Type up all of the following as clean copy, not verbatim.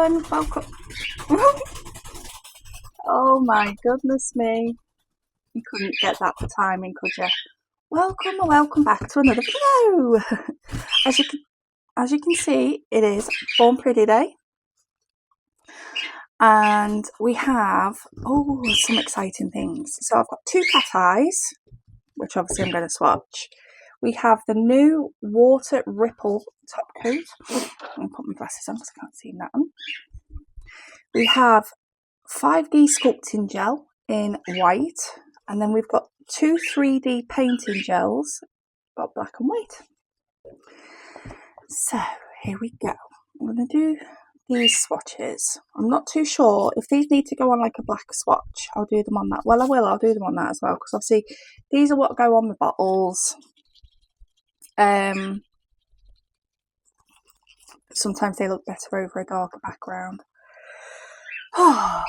everyone, welcome. Oh my goodness me, you couldn't get that for timing, could you? Welcome and welcome back to another video. As you can see, it is Born Pretty Day, and we have some exciting things. So I've got two cat eyes, which obviously I'm going to swatch. We have the new Water Ripple top coat. I'm going to put my glasses on because I can't see that one. We have 5D Sculpting Gel in white, and then we've got two 3D painting gels, got black and white. So here we go. I'm going to do these swatches. I'm not too sure if these need to go on like a black swatch. I'll do them on that. Well, I'll do them on that as well, because obviously these are what go on the bottles. Sometimes they look better over a darker background. I'm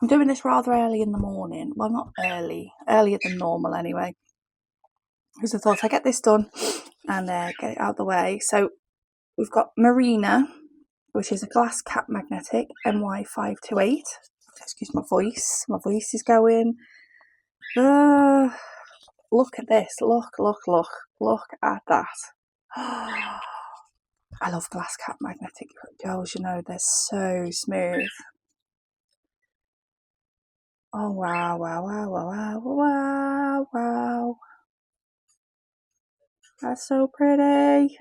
doing this rather early in the morning. Well, not early, earlier than normal anyway, because I thought I'd get this done and get it out of the way. So we've got Marina, which is a glass cap magnetic, MY528. Excuse my voice is going. Look at this, look at that. I love glass cap magnetic gels, you know, they're so smooth. Oh, wow. That's so pretty.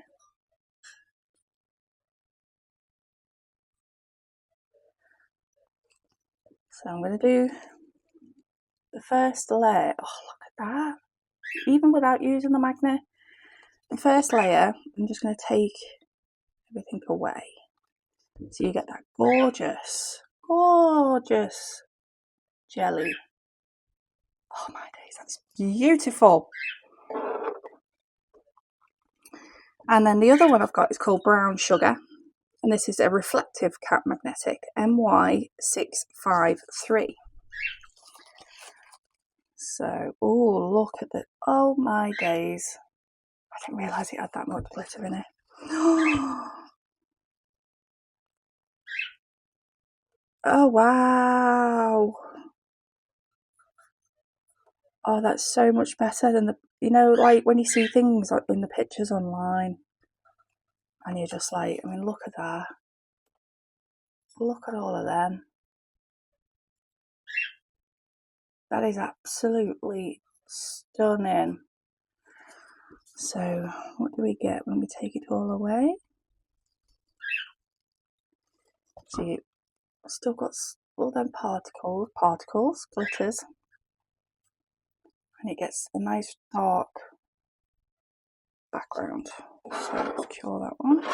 So I'm going to do the first layer. Oh, look at that. Even without using the magnet. The first layer, I'm just going to take everything away. So you get that gorgeous jelly. Oh my days, that's beautiful. And then the other one I've got is called Brown Sugar. And this is a reflective cap magnetic, MY653. So, look at that. Oh my days. I didn't realise it had that much glitter in it. Oh, wow. Oh, that's so much better than the, you know, like when you see things in the pictures online and you're just like, I mean, look at that. Look at all of them. That is absolutely stunning. So what do we get when we take it all away? See, I've still got all them particles, glitters. And it gets a nice dark background. So let's cure that one.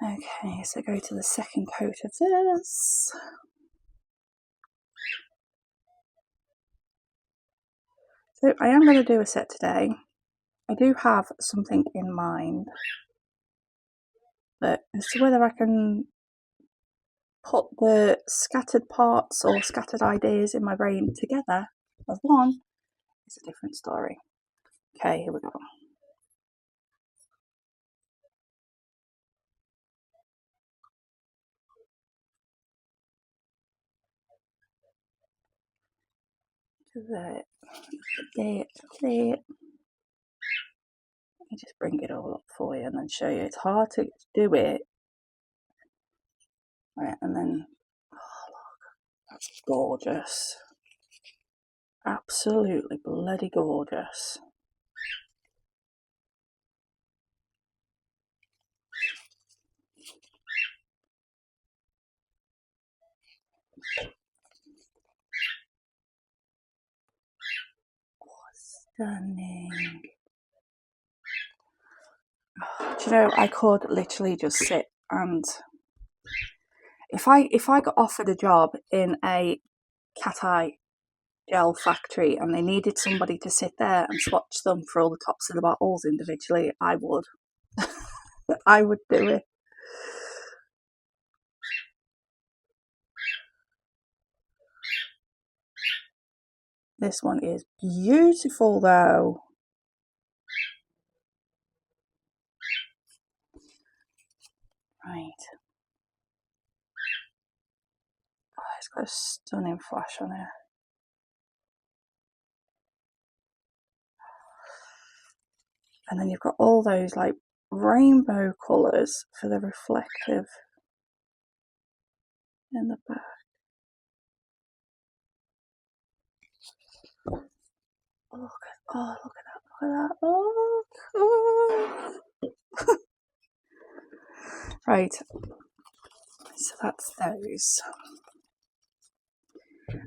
Okay, so go to the second coat of this. So I am going to do a set today. I do have something in mind, but as to whether I can put the scattered parts or scattered ideas in my brain together as one is a different story. Okay, here we go. There. Let me just bring it all up for you and then show you. It's hard to do it. Right, and then, oh look, that's gorgeous. Absolutely bloody gorgeous. Stunning. Do you know, I could literally just sit and if I got offered a job in a cat eye gel factory and they needed somebody to sit there and swatch them for all the tops of the bottles individually, I would. I would do it. This one is beautiful though. Right. Oh, it's got a stunning flash on it. And then you've got all those like rainbow colours for the reflective in the back. Oh, look at that. Oh, cool. Right. So that's those.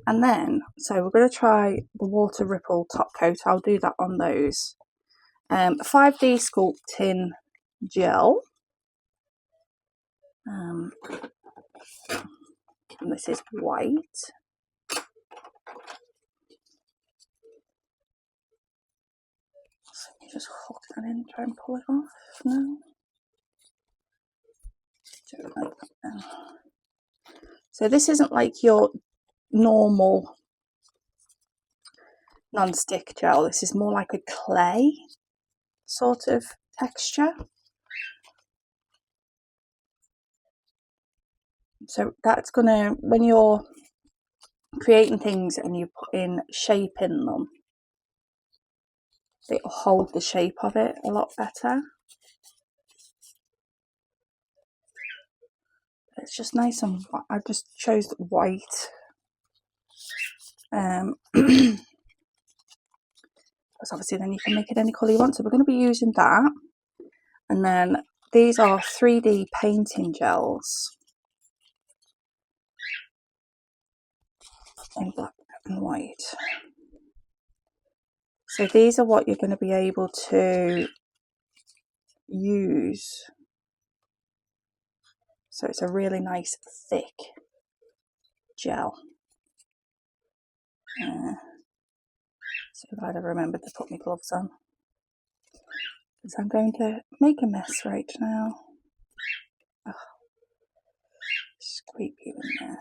And then, so we're going to try the water ripple top coat. I'll do that on those. 5D Sculpting Gel. And this is white. So you just hook that in, try and pull it off. No. So this isn't like your normal non-stick gel. This is more like a clay sort of texture. So that's gonna, when you're creating things and you put in shape in them, it'll hold the shape of it a lot better. It's just nice and I just chose white. Because obviously then you can make it any colour you want. So we're going to be using that. And then these are 3D painting gels in black and white. So these are what you're going to be able to use. So it's a really nice thick gel. So glad I remembered to put my gloves on, because I'm going to make a mess right now. Oh, scrape you in there.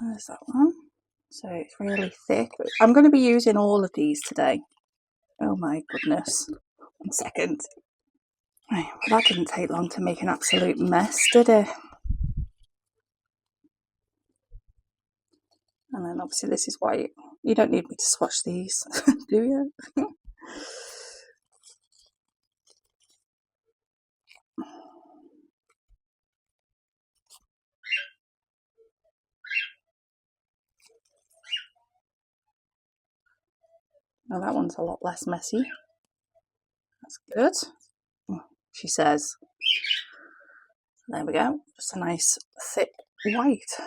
There's that one. So it's really thick. I'm going to be using all of these today. Oh my goodness. 1 second. Right, well, that didn't take long to make an absolute mess, did it? And then obviously this is white. You don't need me to swatch these, do you? Well, that one's a lot less messy. That's good, she says. There we go. Just a nice thick white.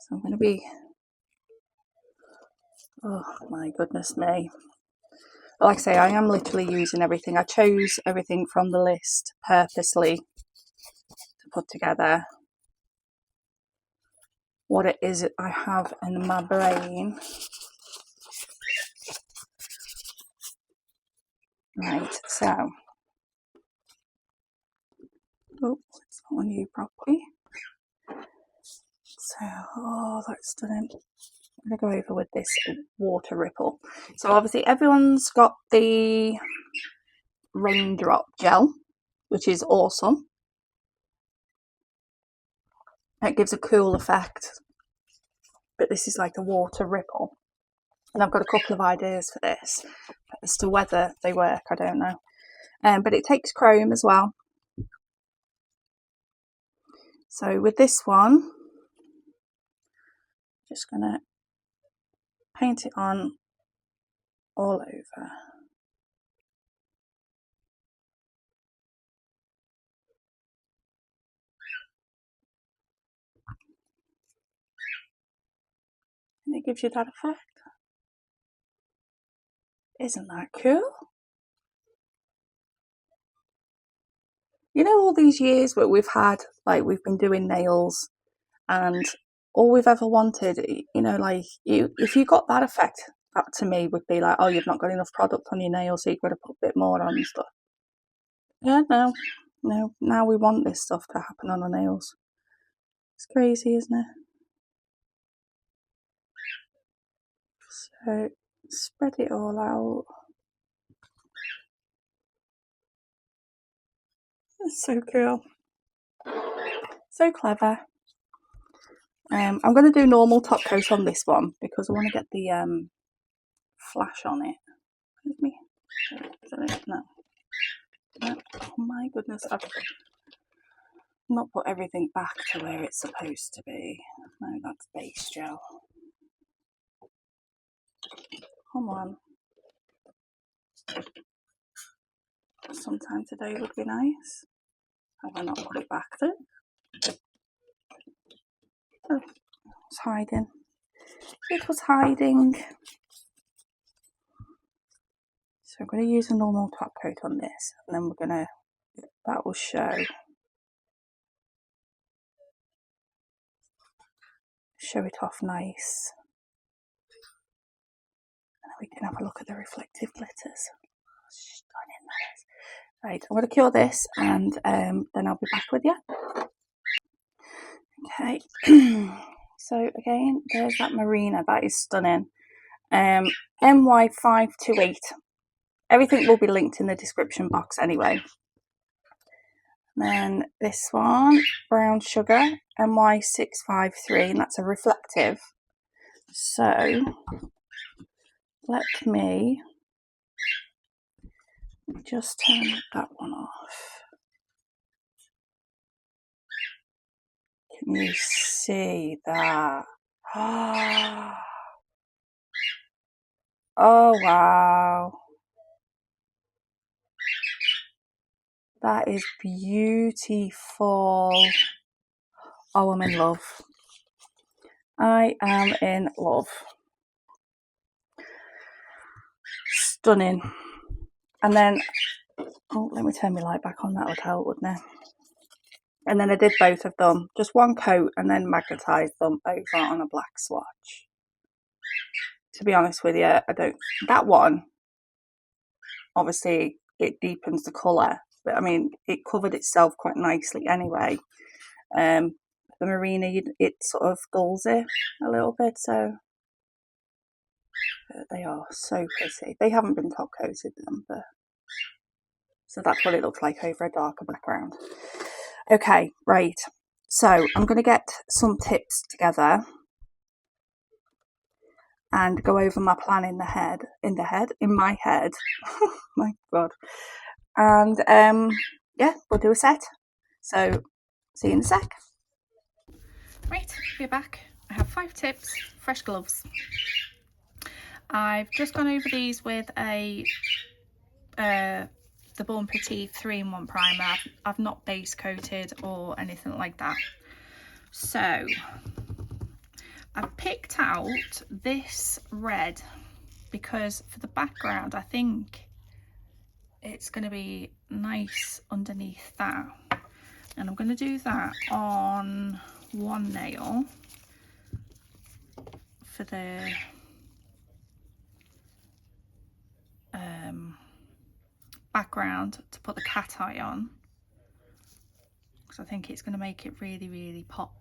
So I'm going to be... Oh my goodness me. Like I say, I am literally using everything. I chose everything from the list purposely to put together what it is I have in my brain. Right, so... Oh, it's not on you properly. So, oh, that's stunning. I'm going to go over with this water ripple. So obviously everyone's got the raindrop gel, which is awesome. It gives a cool effect. But this is like a water ripple. And I've got a couple of ideas for this. As to whether they work, I don't know. But it takes chrome as well. So with this one, just going to paint it on all over. And it gives you that effect. Isn't that cool? You know, all these years where we've had, like, we've been doing nails and all we've ever wanted, you know, like, if you got that effect, that to me would be like, oh, you've not got enough product on your nails, so you've got to put a bit more on and stuff. Yeah, no, now we want this stuff to happen on our nails. It's crazy, isn't it? So, spread it all out. So cool. So clever. I'm going to do normal top coat on this one because I want to get the flash on it. Excuse me. No. Oh my goodness, I've not put everything back to where it's supposed to be. No, that's base gel. Come on. Sometime today would be nice. Have I not put it back then? Oh, it's hiding. It was hiding. So I'm going to use a normal top coat on this, and then we're going to, that will show it off nice. And then we can have a look at the reflective glitters. Stunning that is. Right, I'm going to cure this, and then I'll be back with you. Okay, so again, there's that Marina. That is stunning. MY528. Everything will be linked in the description box anyway. And then this one, Brown Sugar, MY653, and that's a reflective. So let me just turn that one off. Can you see that? Oh wow. That is beautiful. Oh, I'm in love. I am in love. Stunning. And then, oh, let me turn my light back on. That would help, wouldn't it? And then I did both of them, just one coat, and then magnetised them over on a black swatch. To be honest with you, I don't. That one, obviously, it deepens the colour, but I mean, it covered itself quite nicely anyway. The Marina, it sort of dulls it a little bit, so they are so pretty. They haven't been top coated them, but so that's what it looks like over a darker background. Okay, right. So I'm going to get some tips together and go over my plan in my head. My God. And yeah, we'll do a set. So see you in a sec. Right, we're back. I have 5 tips, fresh gloves. I've just gone over these with a the Born Pretty 3-in-1 primer. I've not base coated or anything like that. So I've picked out this red because for the background I think it's going to be nice underneath that, and I'm going to do that on one nail for the background to put the cat eye on, because I think it's going to make it really pop.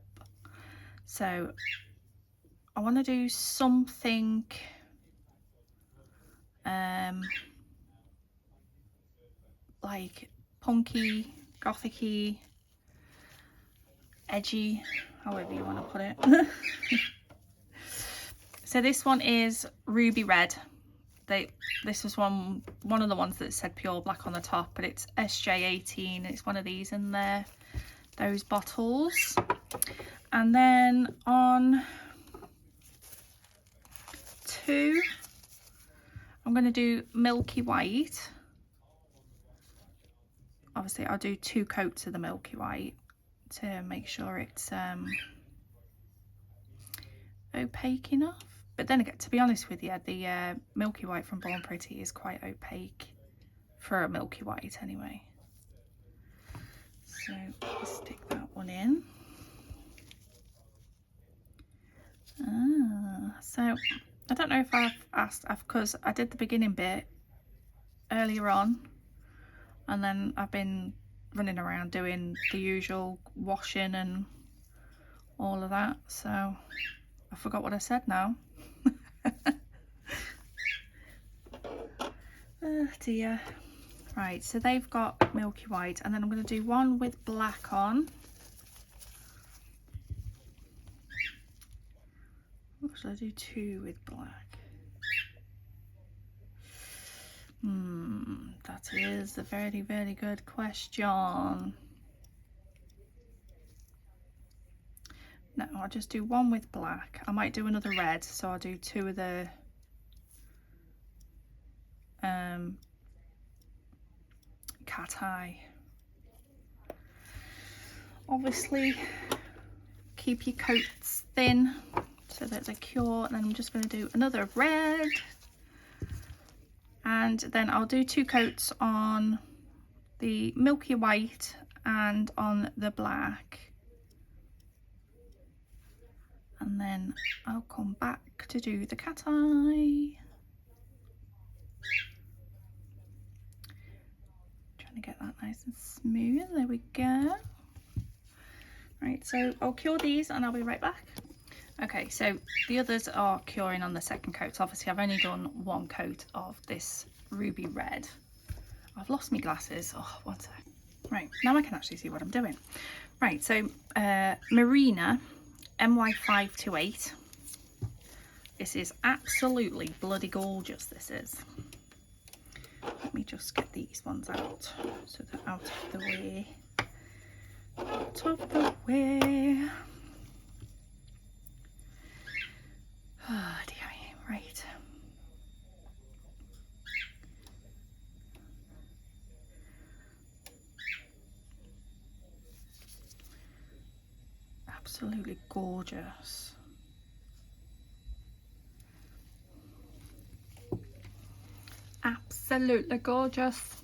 So I want to do something like punky, gothic-y, edgy, however you want to put it. So this one is Ruby Red. This was one of the ones that said pure black on the top, but it's SJ18. It's one of these in there, those bottles. And then on 2, I'm going to do Milky White. Obviously I'll do 2 coats of the Milky White to make sure it's opaque enough. But then again, to be honest with you, the Milky White from Born Pretty is quite opaque for a Milky White anyway. So stick that one in. So I don't know if I've asked, because I did the beginning bit earlier on, and then I've been running around doing the usual washing and all of that, so I forgot what I said now. Oh dear. Right, so they've got milky white, and then I'm going to do one with black on. Or should I do two with black? That is a very, very good question. No, I'll just do one with black. I might do another red, so I'll do two of the cat eye. Obviously, keep your coats thin so that they're cure. And then I'm just going to do another red. And then I'll do two coats on the milky white and on the black. And then I'll come back to do the cat eye. Trying to get that nice and smooth. There we go. Right, so I'll cure these and I'll be right back. Okay, so the others are curing on the second coat. So obviously I've only done one coat of this ruby red. I've lost my glasses. Oh, one sec. Right, now I can actually see what I'm doing. Right, so Marina MY528. This is absolutely bloody gorgeous, this is. Let me just get these ones out so they're out of the way. Out of the way. Oh dear, right. Absolutely gorgeous. Absolutely gorgeous.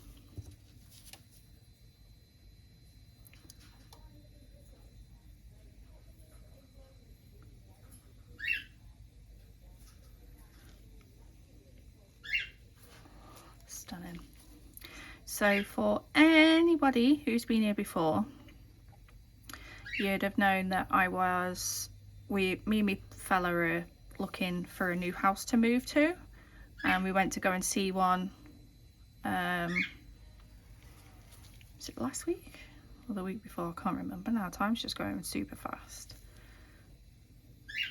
Stunning. So for anybody who's been here before, you'd have known that me and my fella are looking for a new house to move to, and we went to go and see one. Was it last week or the week before? I can't remember now. Time's just going super fast.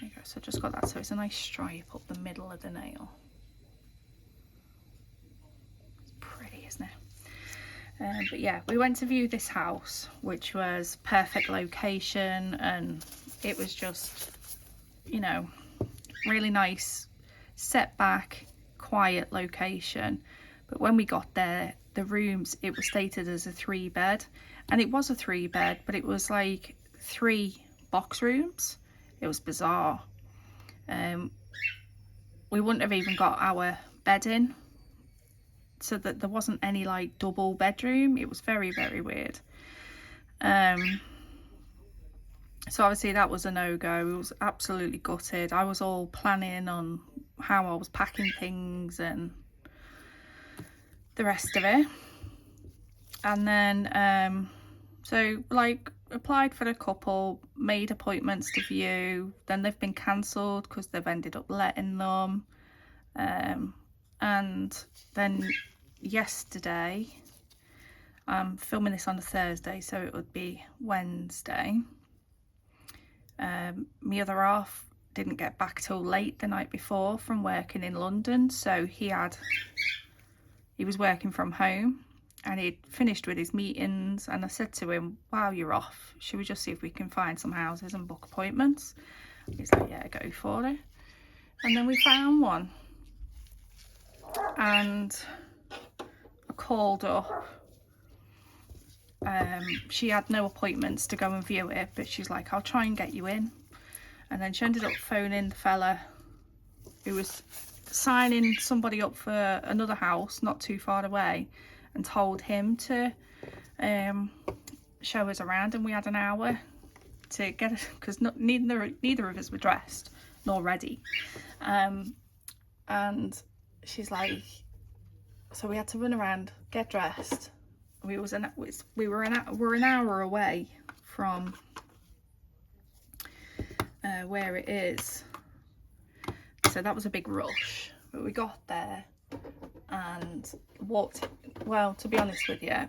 There you go. So just got that. So it's a nice stripe up the middle of the nail. It's pretty, isn't it? But yeah, we went to view this house, which was perfect location, and it was just, you know, really nice, set back, quiet location. But when we got there, the rooms, it was stated as a 3-bed, and it was a 3-bed, but it was like 3 box rooms. It was bizarre. We wouldn't have even got our bed in, so that there wasn't any like double bedroom. It was very, very weird. So obviously that was a no-go. It was absolutely gutted. I was all planning on how I was packing things and the rest of it. And then so like applied for a couple, made appointments to view, then they've been cancelled because they've ended up letting them. And then yesterday, I'm filming this on a Thursday, so it would be Wednesday. My other half didn't get back till late the night before from working in London, so he was working from home, and he'd finished with his meetings, and I said to him, while you're off, should we just see if we can find some houses and book appointments? He's like, yeah, go for it. And then we found one, and I called up. She had no appointments to go and view it, but she's like, I'll try and get you in. And then she ended up phoning the fella who was signing somebody up for another house not too far away, and told him to show us around, and we had an hour to get it, because neither of us were dressed nor ready. And she's like, so we had to run around, get dressed. We're an hour away from where it is, so that was a big rush. But we got there, and walked, well, to be honest with you,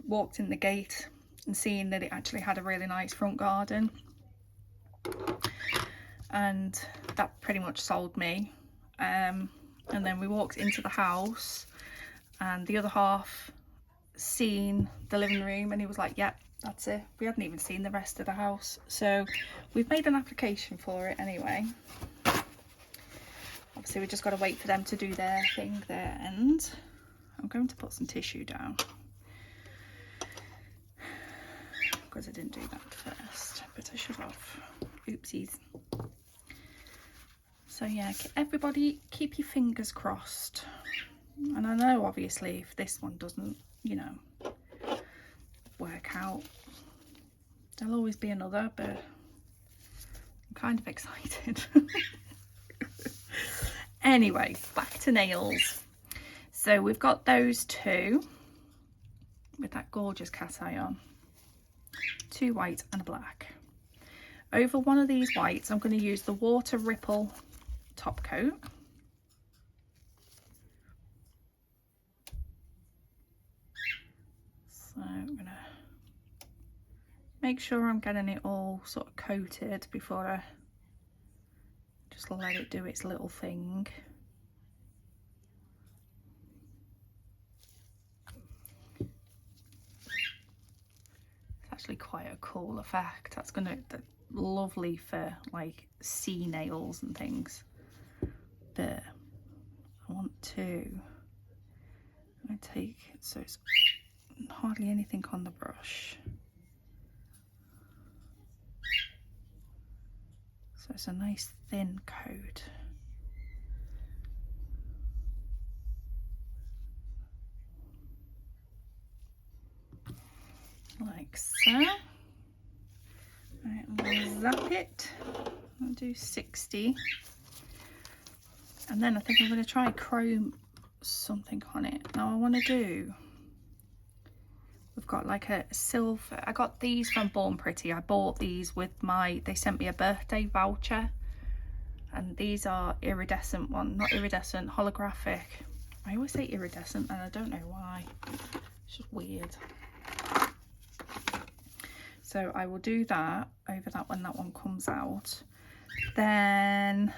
walked in the gate and seeing that it actually had a really nice front garden, and that pretty much sold me. And then we walked into the house and the other half seen the living room, and he was like, yep, that's it. We hadn't even seen the rest of the house, so we've made an application for it anyway. Obviously we just got to wait for them to do their thing, their end. I'm going to put some tissue down because I didn't do that first, but I should have. Oopsies. So yeah, everybody keep your fingers crossed. And I know obviously if this one doesn't, you know, work out, there'll always be another, but I'm kind of excited. Anyway, back to nails. So we've got those two with that gorgeous cat eye on, 2 white and a black. Over one of these whites I'm going to use the Water Ripple top coat. So I'm going to make sure I'm getting it all sort of coated before I just let it do its little thing. It's actually quite a cool effect. That's going to be lovely for like sea nails and things. But I want to, I'm going to take, so it's hardly anything on the brush. So it's a nice thin coat. Like so. Right, I'm going to zap it. I'll do 60. And then I think I'm going to try chrome something on it. Now I want to do, we've got like a silver, I got these from Born Pretty. I bought these with my, they sent me a birthday voucher, and these are iridescent one, not iridescent, holographic. I always say iridescent and I don't know why, it's just weird. So I will do that over that when that one comes out. Then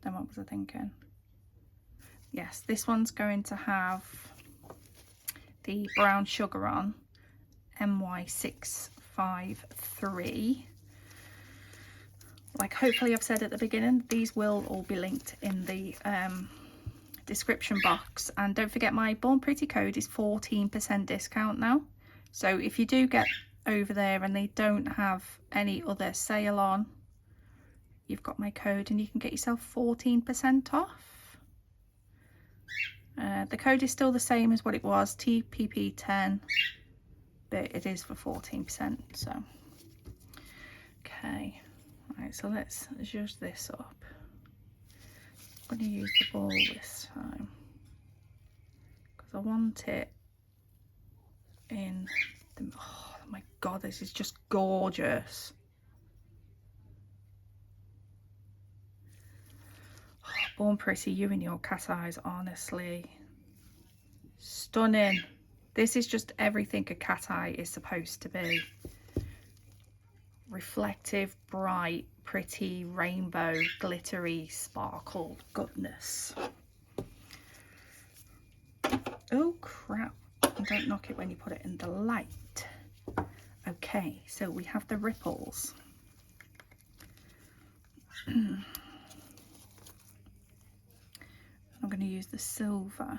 what was I thinking? Yes, this one's going to have the brown sugar on, MY653. Like hopefully I've said at the beginning, these will all be linked in the description box. And don't forget, my Born Pretty code is 14% discount now. So if you do get over there and they don't have any other sale on, you've got my code and you can get yourself 14% off. The code is still the same as what it was, TPP10, but it is for 14%. So okay, right, so let's zhuzh this up. I'm going to use the ball this time because I want it in the, oh my god, this is just gorgeous. Born Pretty, you and your cat eyes, honestly stunning. This is just everything a cat eye is supposed to be. Reflective, bright, pretty, rainbow, glittery, sparkle goodness. Oh crap, don't knock it when you put it in the light. Okay, so we have the ripples. I'm going to use the silver.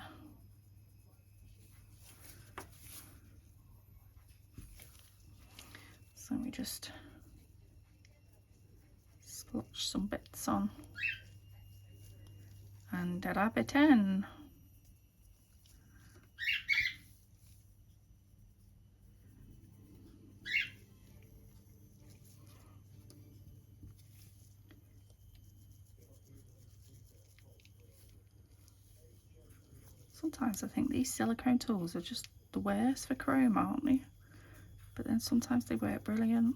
So we just splotch some bits on and dab it in. Sometimes I think these silicone tools are just the worst for chrome, aren't they? But then sometimes they work brilliant.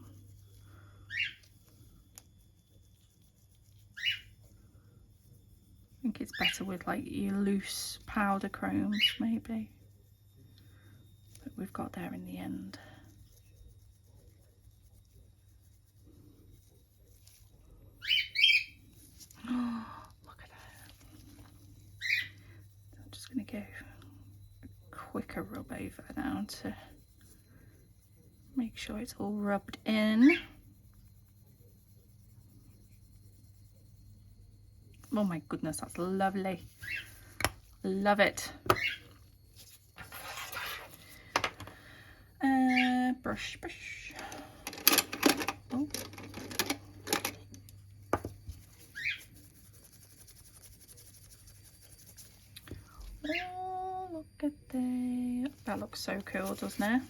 think it's better with like your loose powder chromes maybe. But we've got there in the end. Oh, look at that. I'm just going to go a quicker rub over now to make sure it's all rubbed in. Oh my goodness, that's lovely. Love it. Brush. Oh. Oh, look at that. That looks so cool, doesn't it?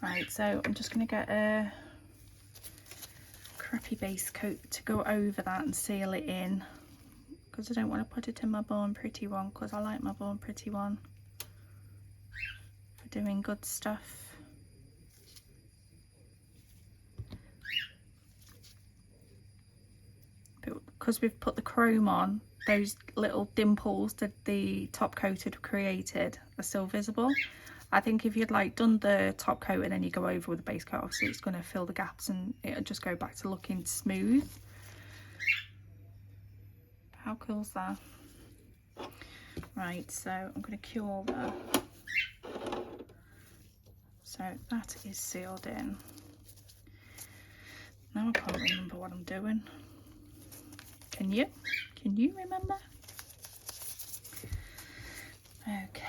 Right, so I'm just going to get a crappy base coat to go over that and seal it in, because I don't want to put it in my Born Pretty one, because I like my Born Pretty one for doing good stuff. But because we've put the chrome on, those little dimples that the top coat had created are still visible. I think if you'd like done the top coat and then you go over with the base coat, obviously it's going to fill the gaps and it'll just go back to looking smooth. How cool is that? Right, so I'm going to cure that. So that is sealed in. Now I can't remember what I'm doing. Can you? Can you remember? Okay.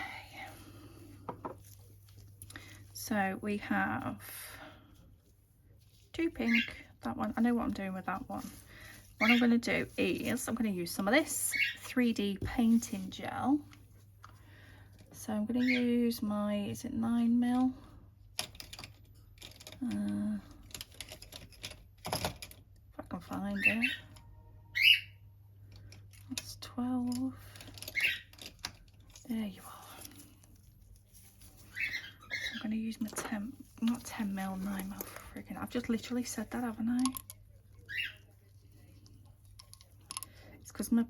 So we have 2 pink, that one. I know what I'm doing with that one. What I'm going to do is I'm going to use some of this 3D painting gel. So I'm going to use my, is it 9mm? If I can find it. That's 12. There you are. I'm going to use my 10, not 10mm, 9mm. Friggin', I've just literally said that, haven't I? It's because my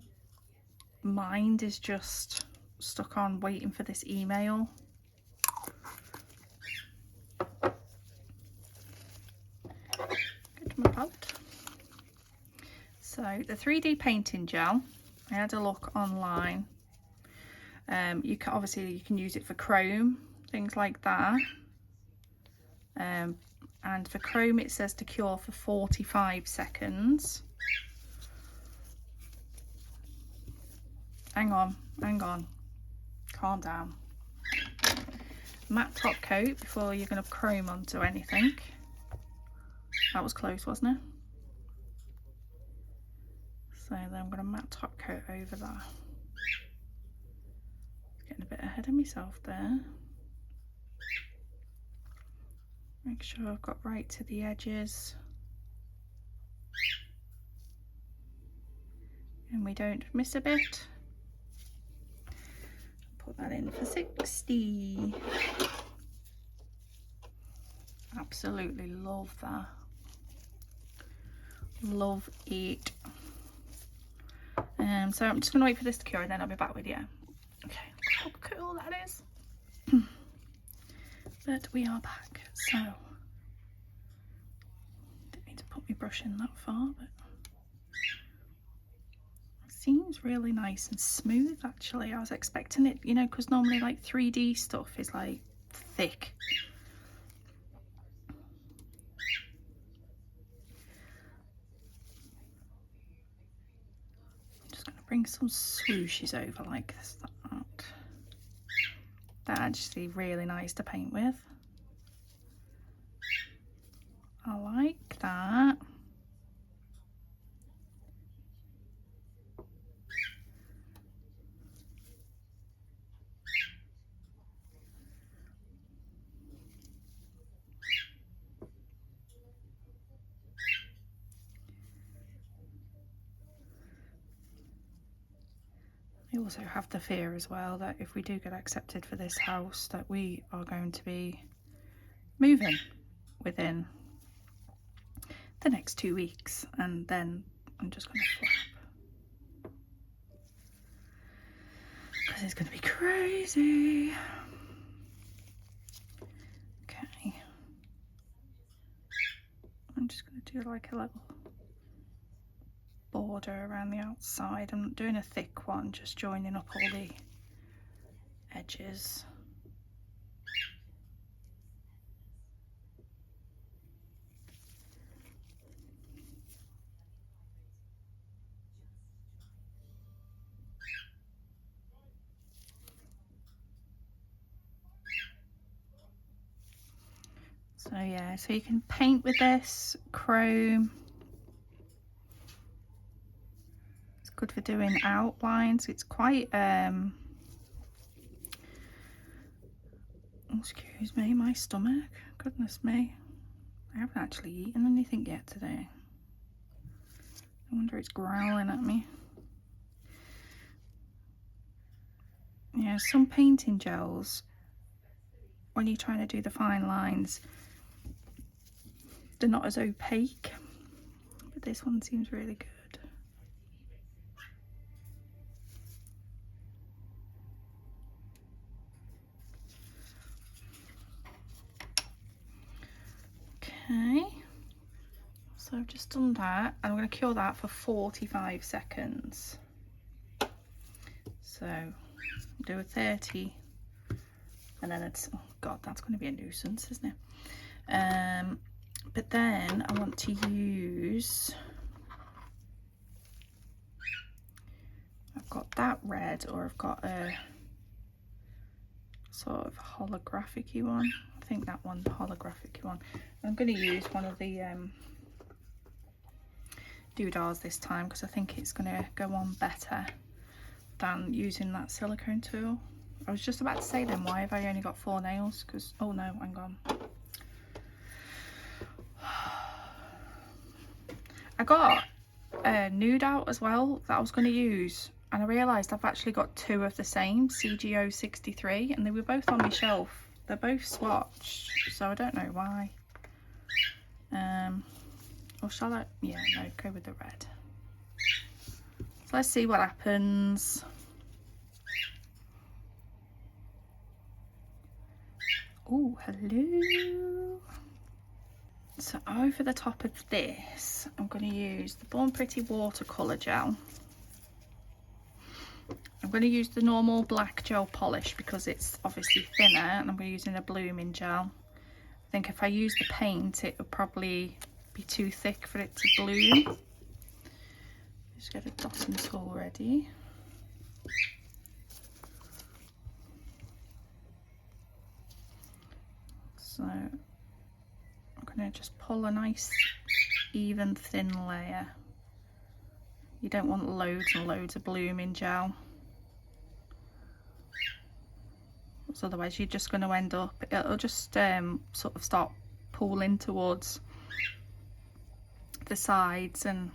mind is just stuck on waiting for this email. Go to my palette. So the 3D painting gel, I had a look online. You can obviously you can use it for chrome, things like that. And for chrome it says to cure for 45 seconds. Hang on, calm down. Matte top coat before you're going to chrome onto anything. That was close, wasn't it? So then I'm going to matte top coat over that. Getting a bit ahead of myself there. Make sure I've got right to the edges. And we don't miss a bit. Put that in for 60. Absolutely love that. Love it. So I'm just going to wait for this to cure and then I'll be back with you. Okay, how cool that is. But we are back. So, didn't need to put my brush in that far, but it seems really nice and smooth actually. I was expecting it, you know, because normally like 3D stuff is like thick. Bring some swooshes over like this. They're actually really nice to paint with. I like that. I also have the fear as well that if we do get accepted for this house that we are going to be moving within the next 2 weeks, and then I'm just going to flap. because it's going to be crazy. Okay. I'm just going to do like a little border around the outside. I'm not doing a thick one, just joining up all the edges. So yeah, so you can paint with this chrome. It's good for doing outlines. It's quite excuse me, my stomach, goodness me, I haven't actually eaten anything yet today. I wonder it's growling at me. Yeah, some painting gels, when you're trying to do the fine lines, they're not as opaque, but this one seems really good. Okay, so I've just done that, and I'm going to cure that for 45 seconds. So do a 30, and then it's, oh god, that's going to be a nuisance, isn't it? But then I want to use, I've got that red, or I've got a sort of holographic-y one. I think that one's the holographic one. I'm going to use one of the doodahs this time, because I think it's going to go on better than using that silicone tool. I was just about to say then, why have I only got 4 nails? Because, oh no, hang on. I got a nude out as well that I was going to use, and I realised I've actually got 2 of the same CGO 63, and they were both on my shelf. They're both swatched, so I don't know why. Or shall I? Yeah, no, go with the red. So let's see what happens. Oh, hello. So over the top of this, I'm going to use the Born Pretty watercolour gel. I'm going to use the normal black gel polish because it's obviously thinner, and I'm using a blooming gel. I think if I use the paint, it would probably be too thick for it to bloom. Just get a dotting tool ready. So I'm going to just pull a nice even thin layer. You don't want loads and loads of blooming gel, because otherwise you're just going to end up, it'll just sort of start pooling towards the sides, and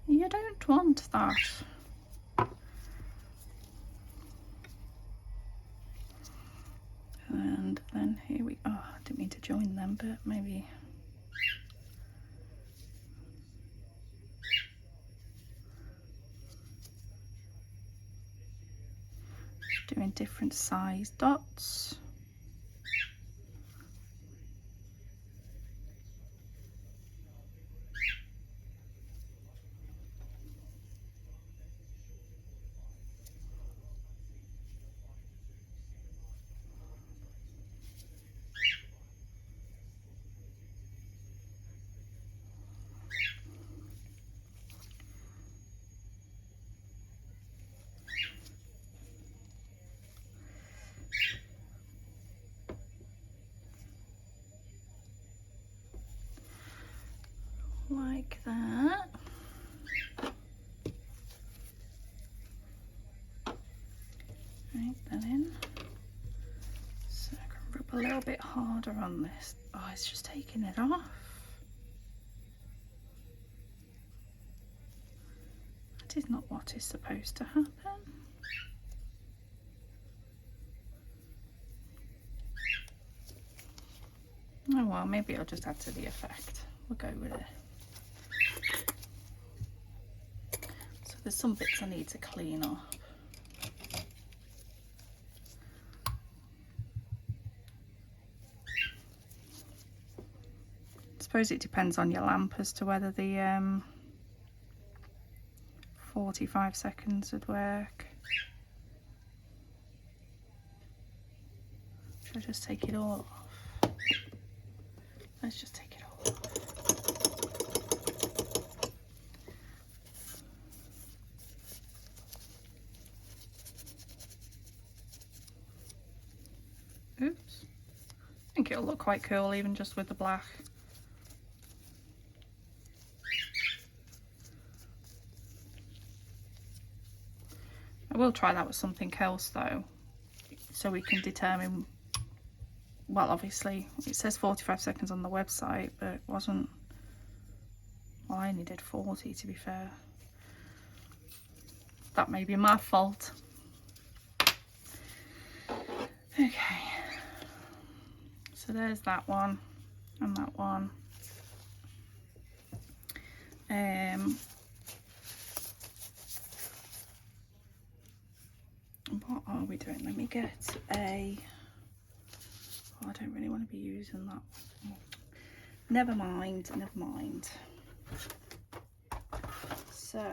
you don't want that. And then here we, oh, I didn't mean to join them, but maybe. Doing different size dots. Like that. Right, that in. So I can rub a little bit harder on this. Oh, it's just taking it off. That is not what is supposed to happen. Oh well, maybe I'll just add to the effect. We'll go with it. So there's some bits I need to clean up. suppose it depends on your lamp as to whether the 45 seconds would work. Should I just take it all off? Let's just take it all off. Oops. I think it'll look quite cool even just with the black. I will try that with something else though, so we can determine. Well, obviously it says 45 seconds on the website, but it wasn't. Well, I only did 40 to be fair. That may be my fault. Okay, so there's that one and that one. What are we doing? Let me get a... Oh, I don't really want to be using that one. Never mind, never mind. So...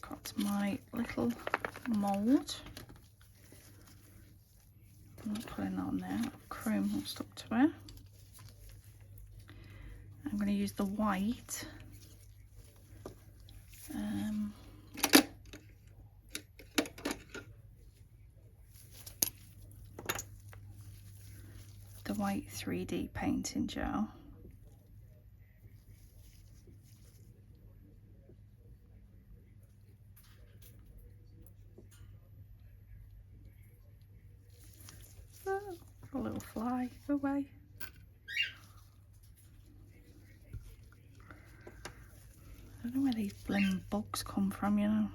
got my little mould. I'm not putting that on there. Chrome all stuck to it. I'm going to use the white. The white 3D painting gel. Oh, a little fly away. I don't know where these blim bugs come from, you know.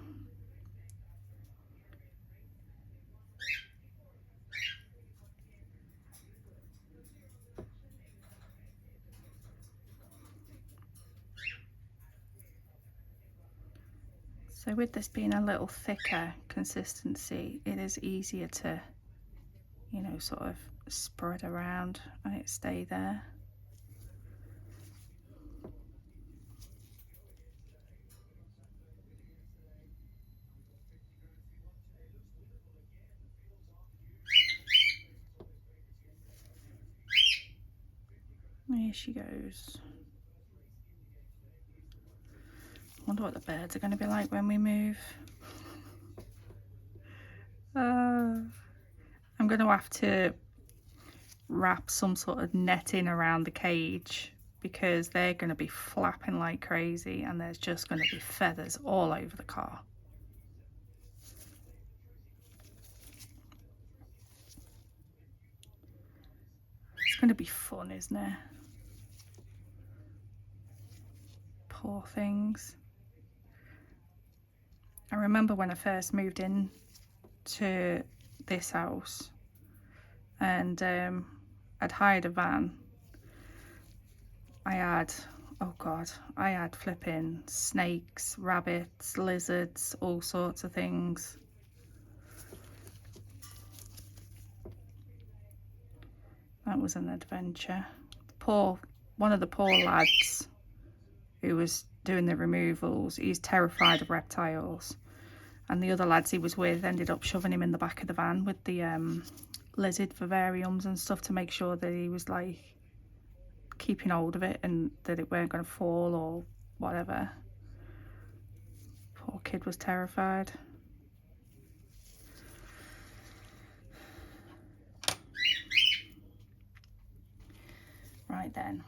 So with this being a little thicker consistency, it is easier to, you know, sort of spread around and it stay there. There she goes. Wonder what the birds are going to be like when we move. I'm going to have to wrap some sort of netting around the cage because they're going to be flapping like crazy and there's just going to be feathers all over the car. It's going to be fun, isn't it? Poor things. I remember when I first moved in to this house and I'd hired a van. I had, oh God, I had flipping snakes, rabbits, lizards, all sorts of things. That was an adventure. One of the poor lads who was doing the removals, he's terrified of reptiles. And the other lads he was with ended up shoving him in the back of the van with the lizard vivariums and stuff to make sure that he was like keeping hold of it and that it weren't going to fall or whatever. Poor kid was terrified. Right then.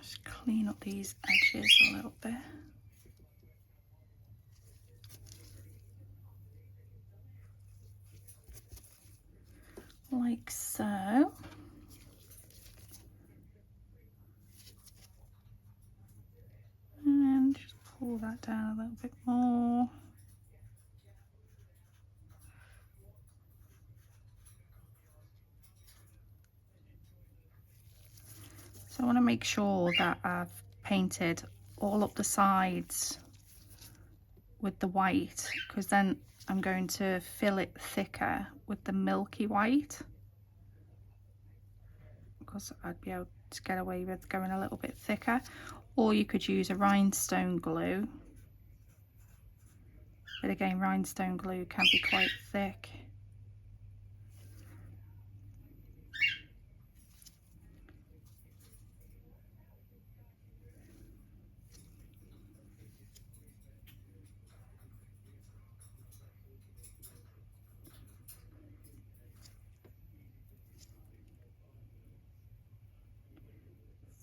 Just clean up these edges a little bit. Like so. And just pull that down a little bit more. So I want to make sure that I've painted all up the sides with the white, because then I'm going to fill it thicker with the milky white, because I'd be able to get away with going a little bit thicker. Or you could use a rhinestone glue, but again, rhinestone glue can be quite thick.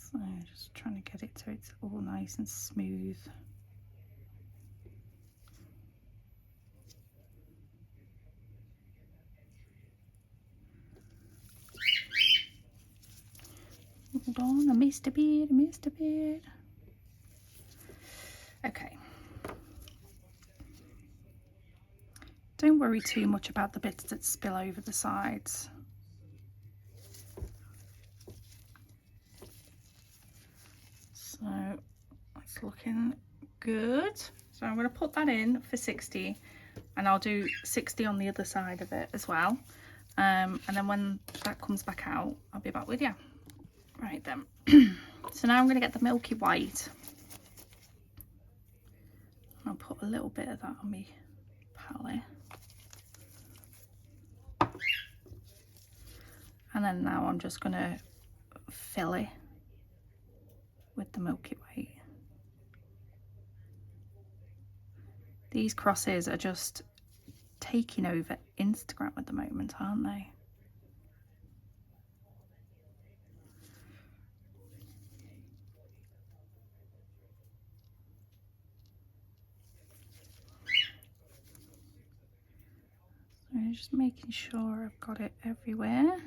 So just trying to get it so it's all nice and smooth. Hold on, I missed a bit, I missed a bit. Okay. Don't worry too much about the bits that spill over the sides. So it's looking good. So I'm going to put that in for 60, and I'll do 60 on the other side of it as well. And then when that comes back out, I'll be back with you. Right then. So now I'm going to get the milky white. I'll put a little bit of that on my palette. And then now I'm just going to fill it with the milky white. These crosses are just taking over Instagram at the moment, aren't they? So just making sure I've got it everywhere.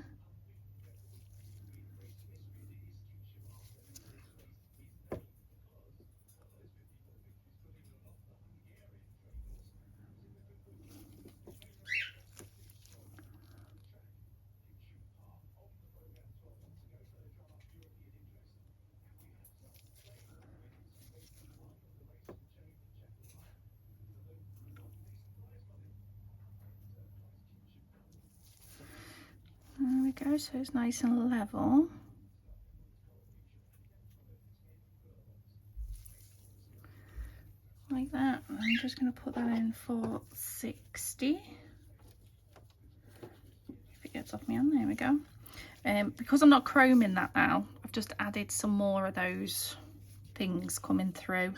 There we go, so it's nice and level. Like that. I'm just going to put that in for 60. If it gets off me on, there we go. Because I'm not chroming that now, I've just added some more of those things coming through.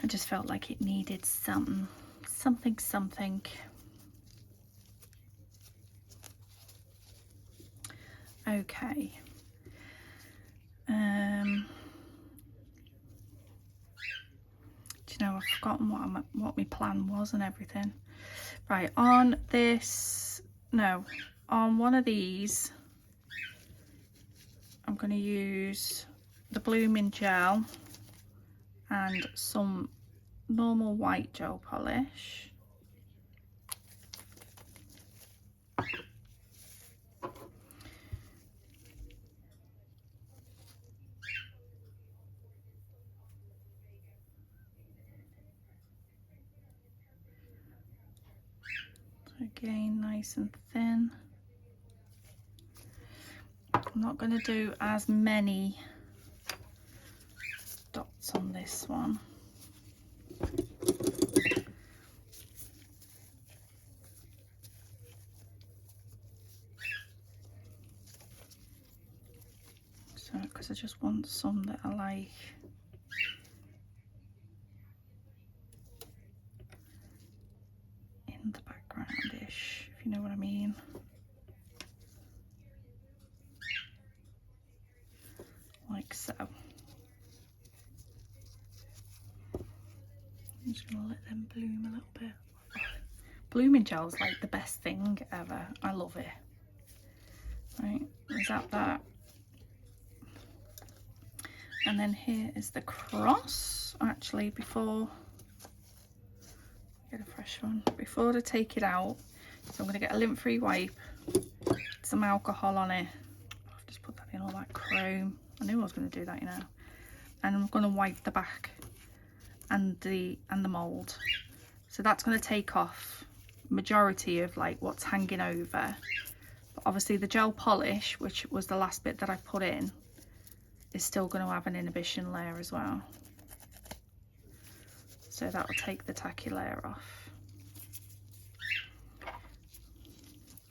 I just felt like it needed something. Okay. Do you know, I've forgotten what my plan was and everything. Right, on this, no, on one of these, I'm going to use the blooming gel and some normal white gel polish. Again, nice and thin. I'm not going to do as many dots on this one. So, because I just want some that I like. In the background-ish, if you know what I mean. Like so. I'm just going to let them bloom a little bit. Blooming gel is like the best thing ever. I love it. Right, is that? And then here is the cross. Actually, before get a fresh one, before I take it out, so I'm going to get a lint-free wipe, some alcohol on it. I've just put that in all that chrome. I knew I was going to do that, you know. And I'm going to wipe the back and the mould. So that's going to take off majority of like what's hanging over. But obviously the gel polish, which was the last bit that I put in, is still going to have an inhibition layer as well. So that will take the tacky layer off.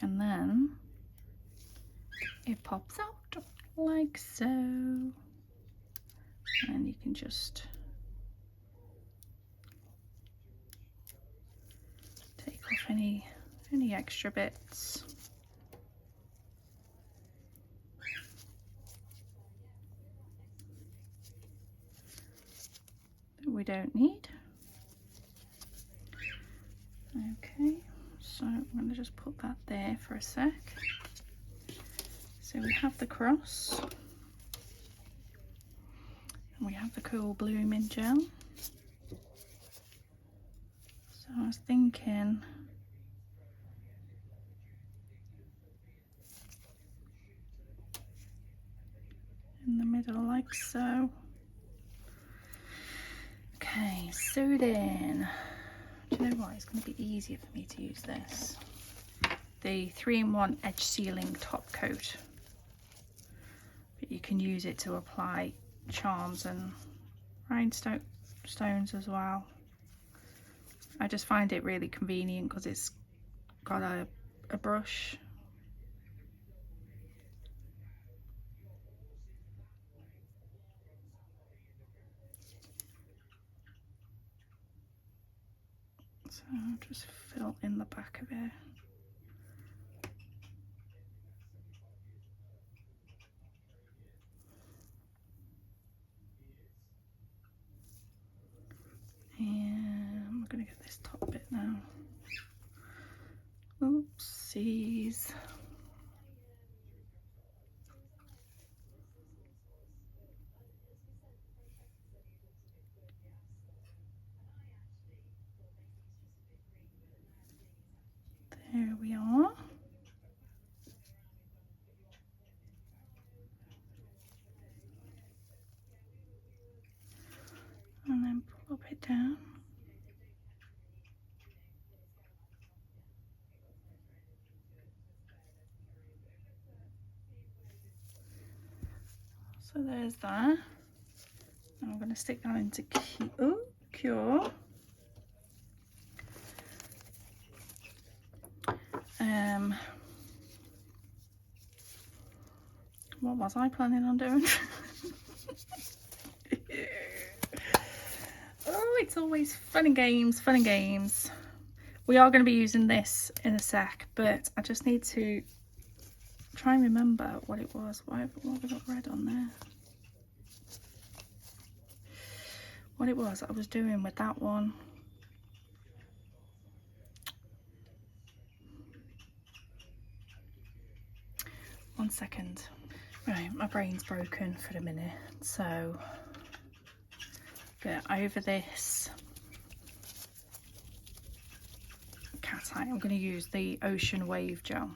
And then it pops out like so. And you can just take off any extra bits. That we don't need. Okay, so I'm going to just put that there for a sec. So we have the cross, and we have the cool blooming gel. So I was thinking in the middle like so. Okay, so then, do you know what? It's going to be easier for me to use this. The 3-in-1 edge sealing top coat. But you can use it to apply charms and rhinestones as well. I just find it really convenient because it's got a brush. So I'll just fill in the back of it. And I'm going to get this top bit now. Oopsies. There we are. And then plop it down. So there's that. I'm going to stick that into Cure. What was I planning on doing? Oh, it's always fun and games, fun and games. We are going to be using this in a sec, but I just need to try and remember what it was. What have we got red on there? What it was I was doing with that one. One second. Right, my brain's broken for a minute. So, get over this cat eye. I'm going to use the Ocean Wave gel.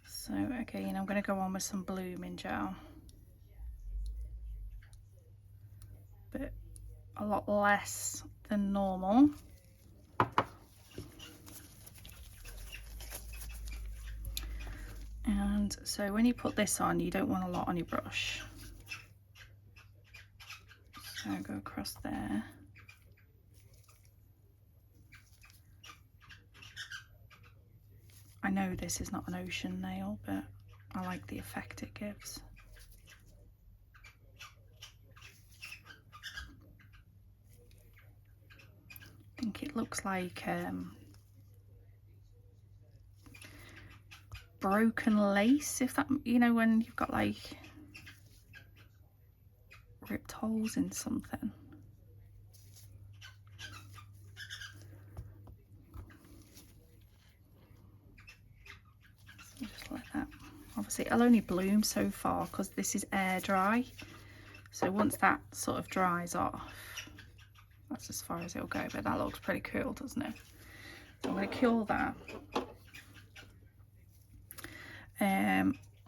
So again, I'm going to go on with some blooming gel, but a lot less than normal. And so when you put this on, you don't want a lot on your brush. So go across there. I know this is not an ocean nail, but I like the effect it gives. I think it looks like broken lace, if that, you know, when you've got like ripped holes in something. So just like that. Obviously it'll only bloom so far because this is air dry, so once that sort of dries off, that's as far as it'll go. But that looks pretty cool, doesn't it? So I'm going to cure that.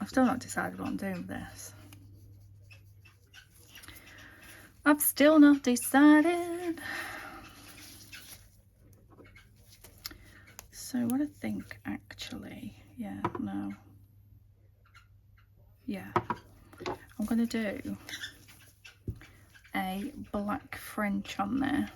I've still not decided what I'm doing with this. I've still not decided. So what I think actually, yeah, no. Yeah, I'm gonna do a black French on there.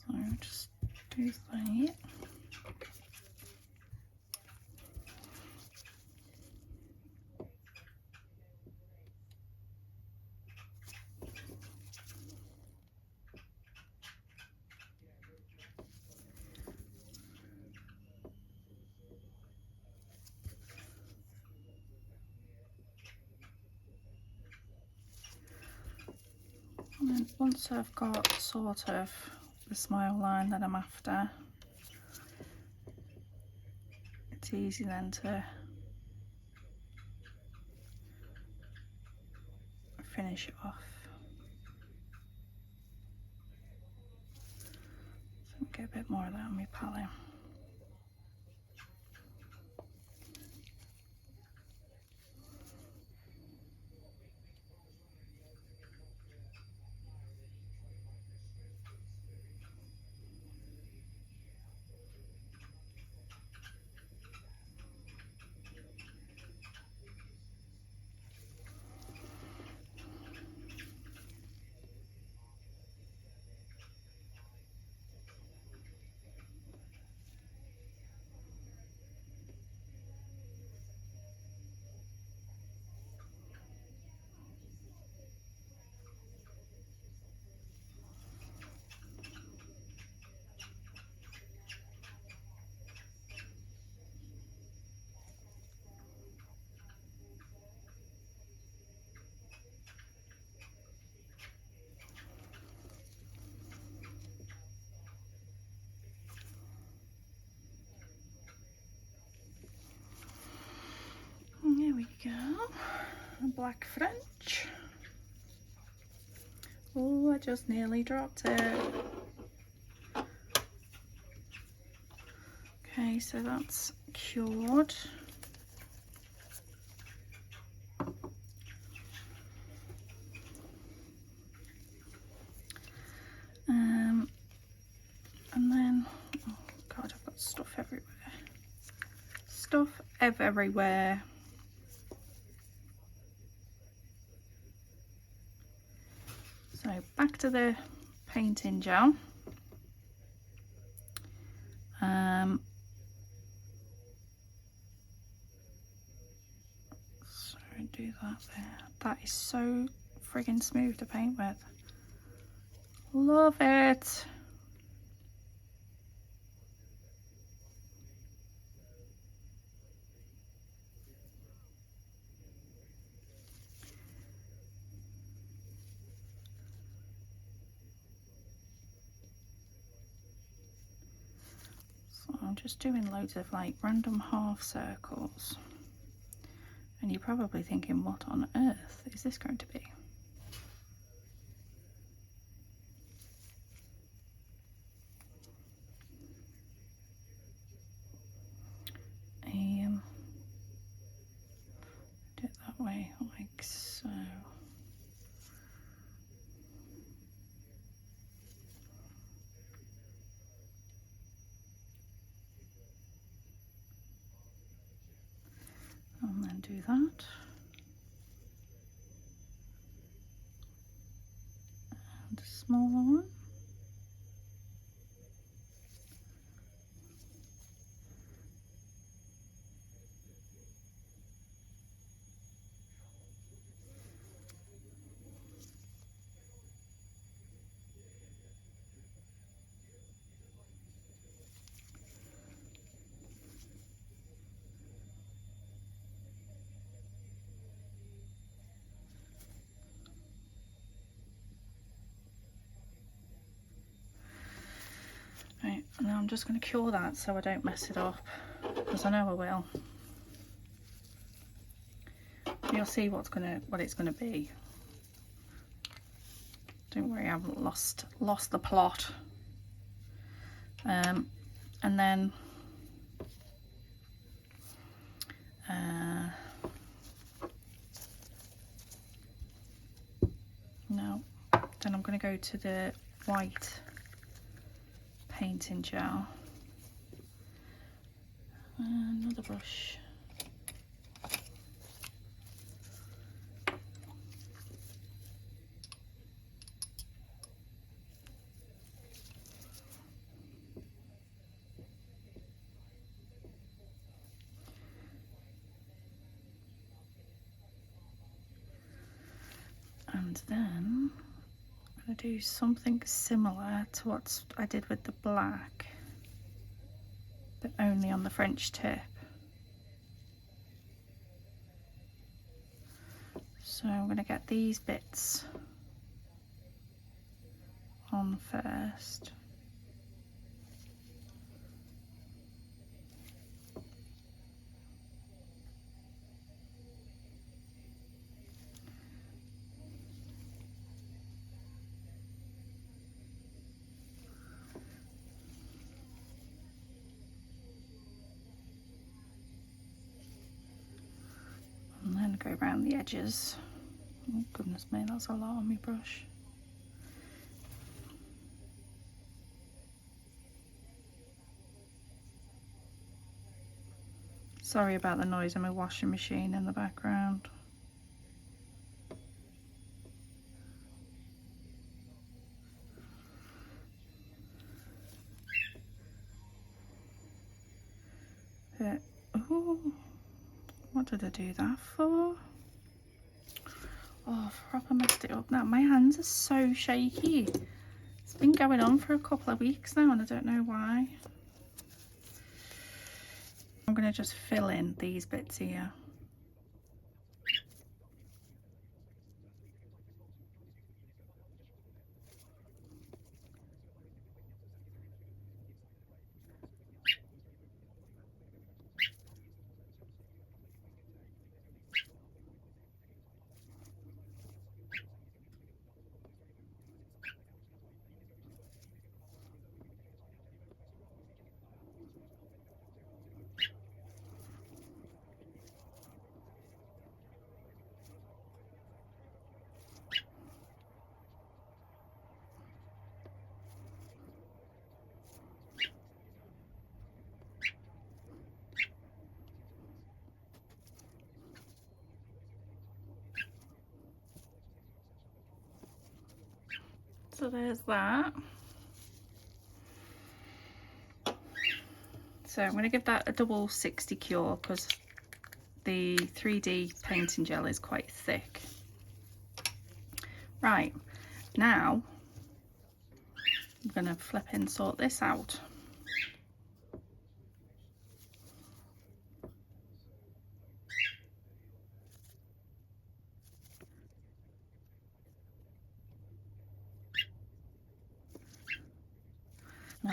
So just do that. And then once I've got sort of the smile line that I'm after, it's easy then to finish it off. So get a bit more of that on my palette. There we go, a black French. Oh, I just nearly dropped it. Okay, so that's cured. And then, oh God, I've got stuff everywhere. Stuff everywhere. So back to the painting gel. So do that there. That is so friggin' smooth to paint with. Love it. So I'm just doing loads of like random half circles. And you're probably thinking, what on earth is this going to be? Do it that way, like so. And then do that. And a smaller one. Right, and now I'm just going to cure that so I don't mess it up, because I know I will. You'll see what it's gonna be. Don't worry, I haven't lost the plot. And then no, then I'm going to go to the white painting gel. Another brush. And then I'm going to do something similar to what I did with the black, but only on the French tip. So I'm going to get these bits on first. And then go around the edges. Oh goodness me, that's a lot on my brush. Sorry about the noise of my washing machine in the background. But, ooh, what did I do that for? Oh, I've proper messed it up now. My hands are so shaky. It's been going on for a couple of weeks now and I don't know why. I'm going to just fill in these bits here. So there's that. So I'm going to give that a double 60 cure because the 3D painting gel is quite thick. Right, now I'm going to flip and sort this out. Now,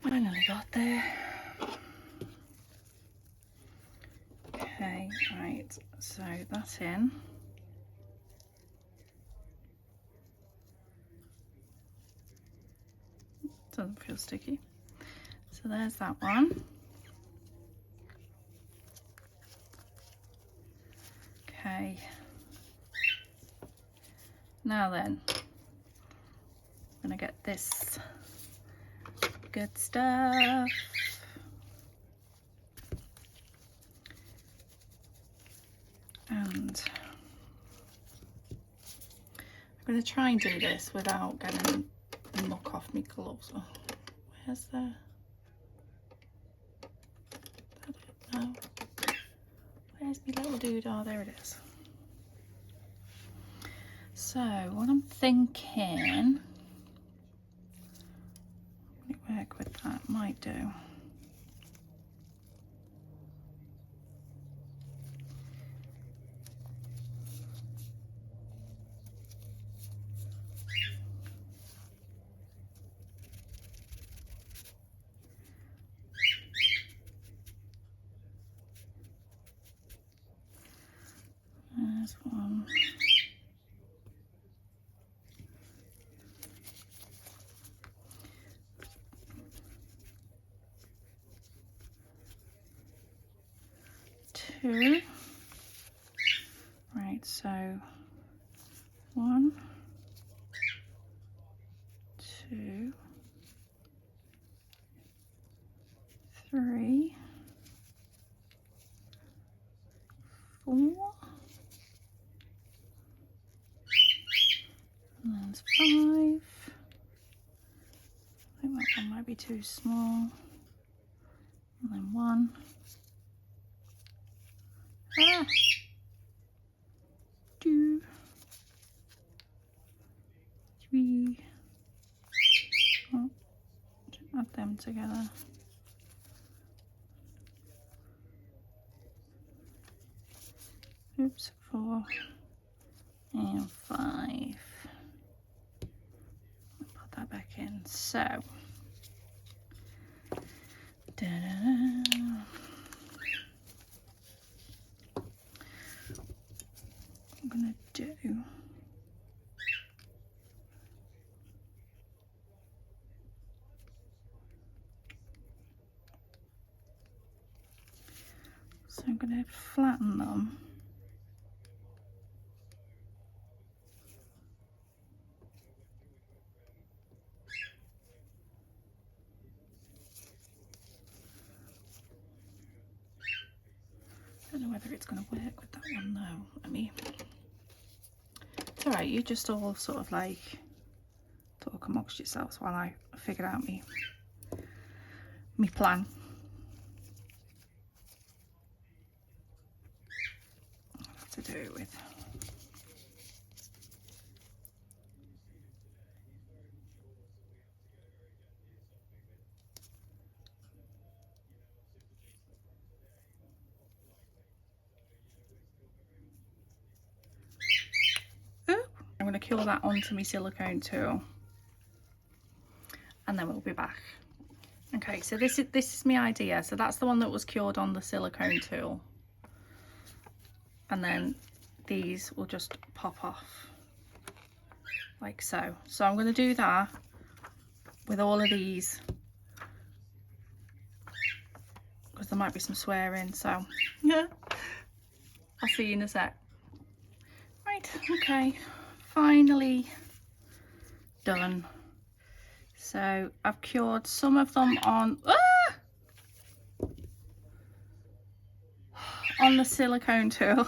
finally got there. Okay, right, so that's in. doesn't feel sticky. So there's that one. Okay. Now then, I'm gonna get this good stuff. And I'm going to try and do this without getting the muck off my gloves. Oh, where's the... I don't know. Where's my little dude? Oh, there it is. So, what I'm thinking... Let me work with that. Might do. There's one. Two. Right, so 1, 2, 3, 4, and there's 5. I think that one might be too small. And then 1. Ah! 2, 3. Oh, add them together. Oops, 4 and 5. Put that back in. So, da-da-da. I'm gonna do. So I'm gonna flatten them. I don't know whether it's going to work with that one though. I mean, it's alright, you just all sort of like talk amongst yourselves while I figure out me plan. I'll have to do it with. I'm going to cure that onto my silicone tool and then we'll be back. Okay, so this is my idea. So that's the one that was cured on the silicone tool, and then these will just pop off like so. So I'm going to do that with all of these because there might be some swearing, so yeah, I'll see you in a sec. Right, okay, finally done. So I've cured some of them on the silicone tool,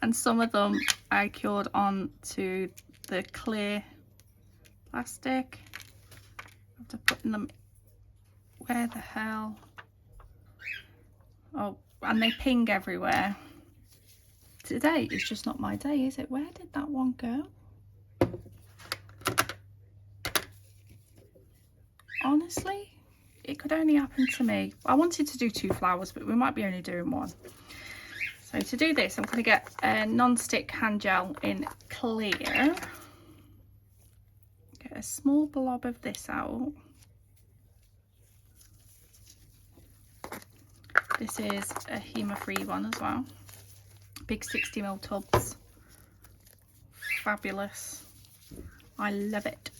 and some of them I cured onto the clear plastic. After putting them, where the hell? Oh, and they ping everywhere. Today is just not my day, is it? Where did that one go? Honestly, it could only happen to me. I wanted to do 2 flowers, but we might be only doing 1. So to do this, I'm going to get a non-stick hand gel in clear. Get a small blob of this out. This is a humour-free one as well. Big 60ml tubs. Fabulous. I love it.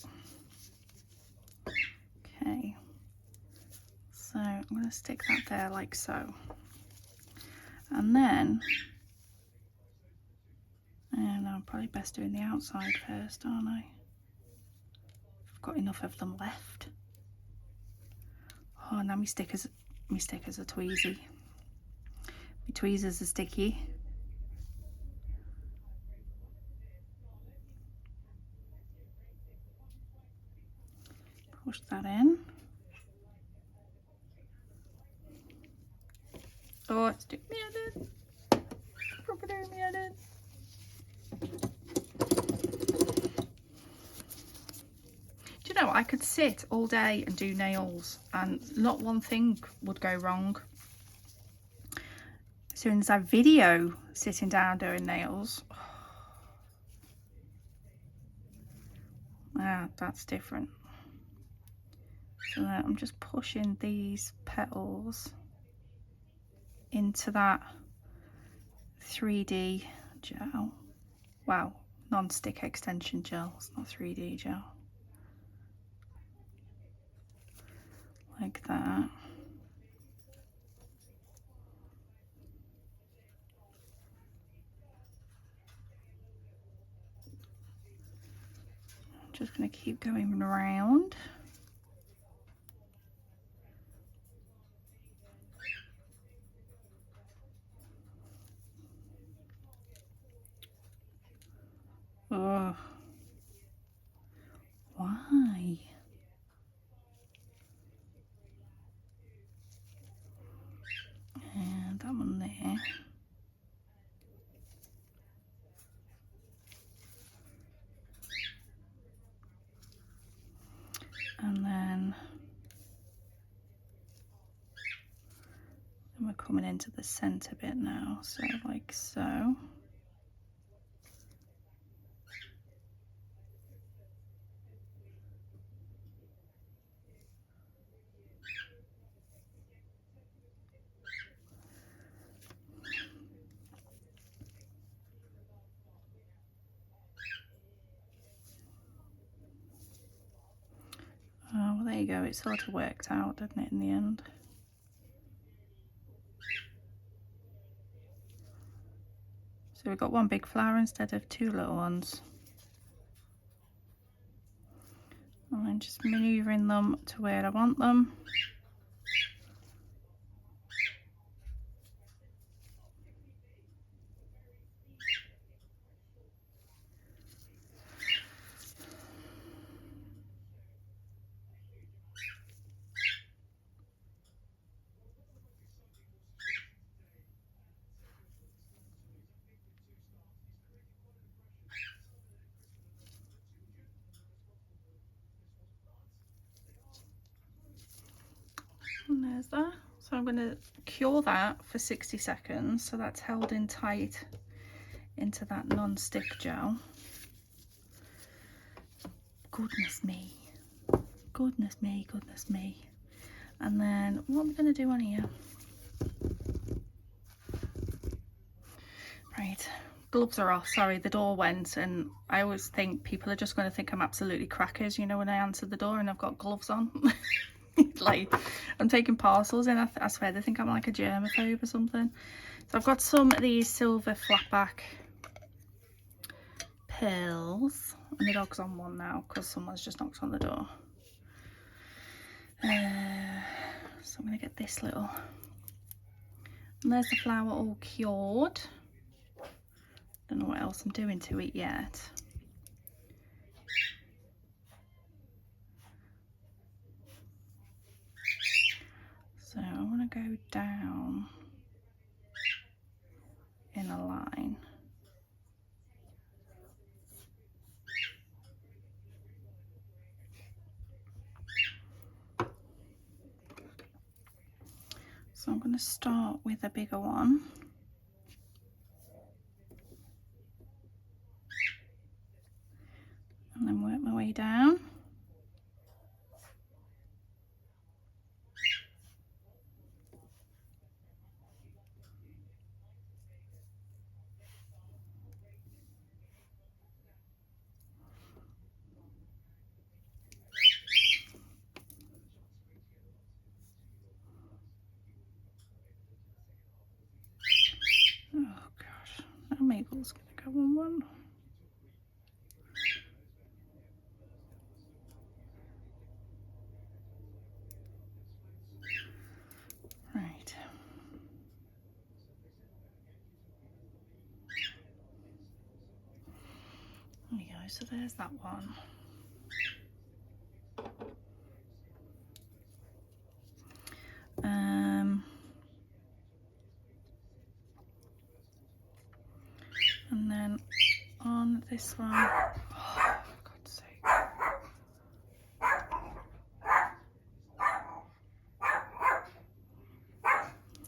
Right, I'm going to stick that there like so. And then, and I'm probably best doing the outside first, aren't I? I've got enough of them left. Oh, now my stickers are tweezy. My tweezers are sticky. Push that in. Oh, it's doing me in. Proper doing me in. Do you know, I could sit all day and do nails and not one thing would go wrong. As soon as I video sitting down doing nails, that's different. So I'm just pushing these petals into that 3D gel. Wow, non-stick extension gel, it's not 3D gel. Like that. Just going to keep going around. Oh, why? And that one there. And then we're coming into the centre bit now, so like so. Oh, well, there you go. It sort of worked out, didn't it, in the end? So we've got one big flower instead of two little ones. And I'm just manoeuvring them to where I want them. And there's that. So I'm going to cure that for 60 seconds. So that's held in tight into that non-stick gel. Goodness me. Goodness me, goodness me. And then what am I going to do on here? Right, gloves are off. Sorry, the door went, and I always think people are just going to think I'm absolutely crackers, you know, when I answer the door and I've got gloves on. Like, I'm taking parcels in. I swear they think I'm like a germaphobe or something. So I've got some of these silver flatback pearls, and the dog's on one now because someone's just knocked on the door. So I'm going to get this little, and there's the flower all cured. Don't know what else I'm doing to it yet. So I want to go down in a line. So I'm going to start with a bigger one. And then work my way down. nail's gonna go on one. Right. There we go, so there's that one. And then on this one, oh, for God's sake.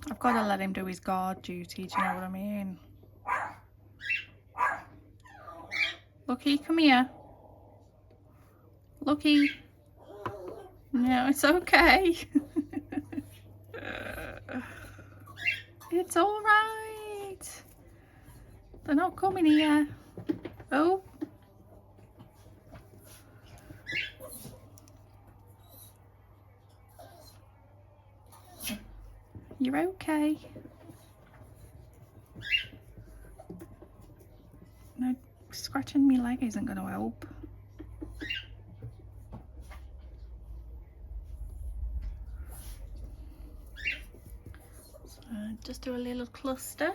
I've got to let him do his guard duty, do you know what I mean? Lucky, come here. Lucky. No, it's okay. It's all right. They're not coming here. Oh. You're okay. No, scratching my leg isn't going to help. So just do a little cluster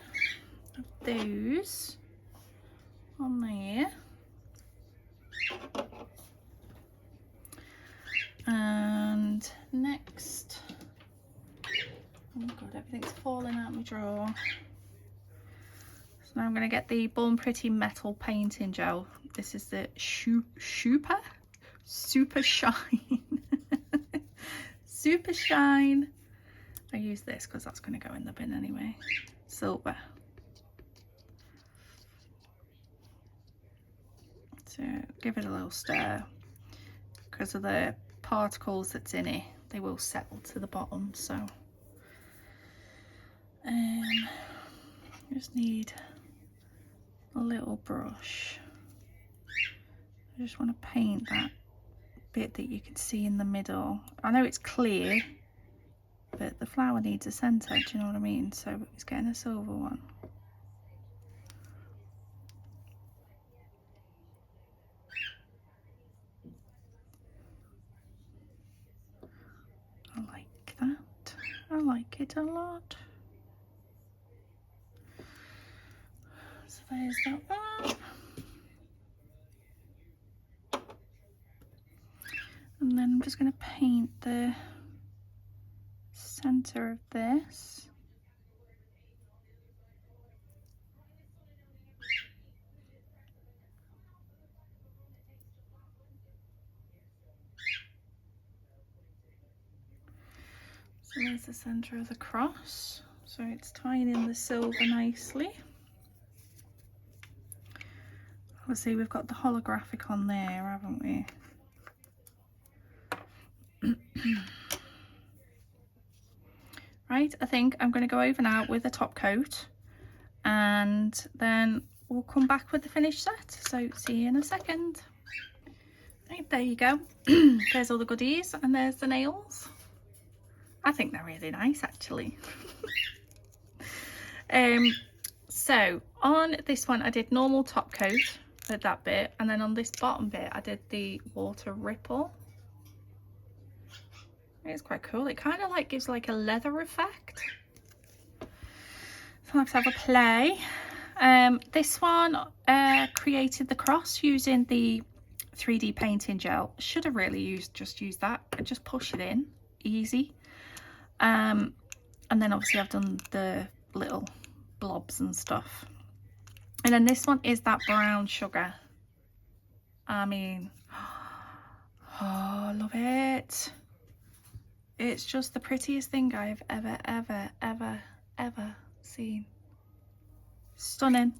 of those on there. And next, oh God, everything's falling out my drawer. So now I'm going to get the Born Pretty metal painting gel. This is the Super Shine. Super Shine. I use this because that's going to go in the bin anyway. Silver. So give it a little stir. Because of the particles that's in it, they will settle to the bottom. So just need a little brush. I just want to paint that bit that you can see in the middle. I know it's clear, but the flower needs a centre, do you know what I mean? So it's getting a silver one. I like that. I like it a lot. So there's that one. And then I'm just going to paint the centre of this. So there's the centre of the cross. So it's tying in the silver nicely. Obviously we've got the holographic on there, haven't we? Right, I think I'm going to go over now with a top coat and then we'll come back with the finished set. So see you in a second. Right, there you go. There's all the goodies and there's the nails. I think they're really nice actually. So on this one I did normal top coat for that bit, and then on this bottom bit I did the water ripple. It's quite cool. It kind of like gives like a leather effect. So let's have a play. This one created the cross using the 3D painting gel. Should have really just used that and just push it in, easy. And then obviously I've done the little blobs and stuff. And then this one is that brown sugar. I mean, oh, I love it. It's just the prettiest thing I've ever seen. Stunning.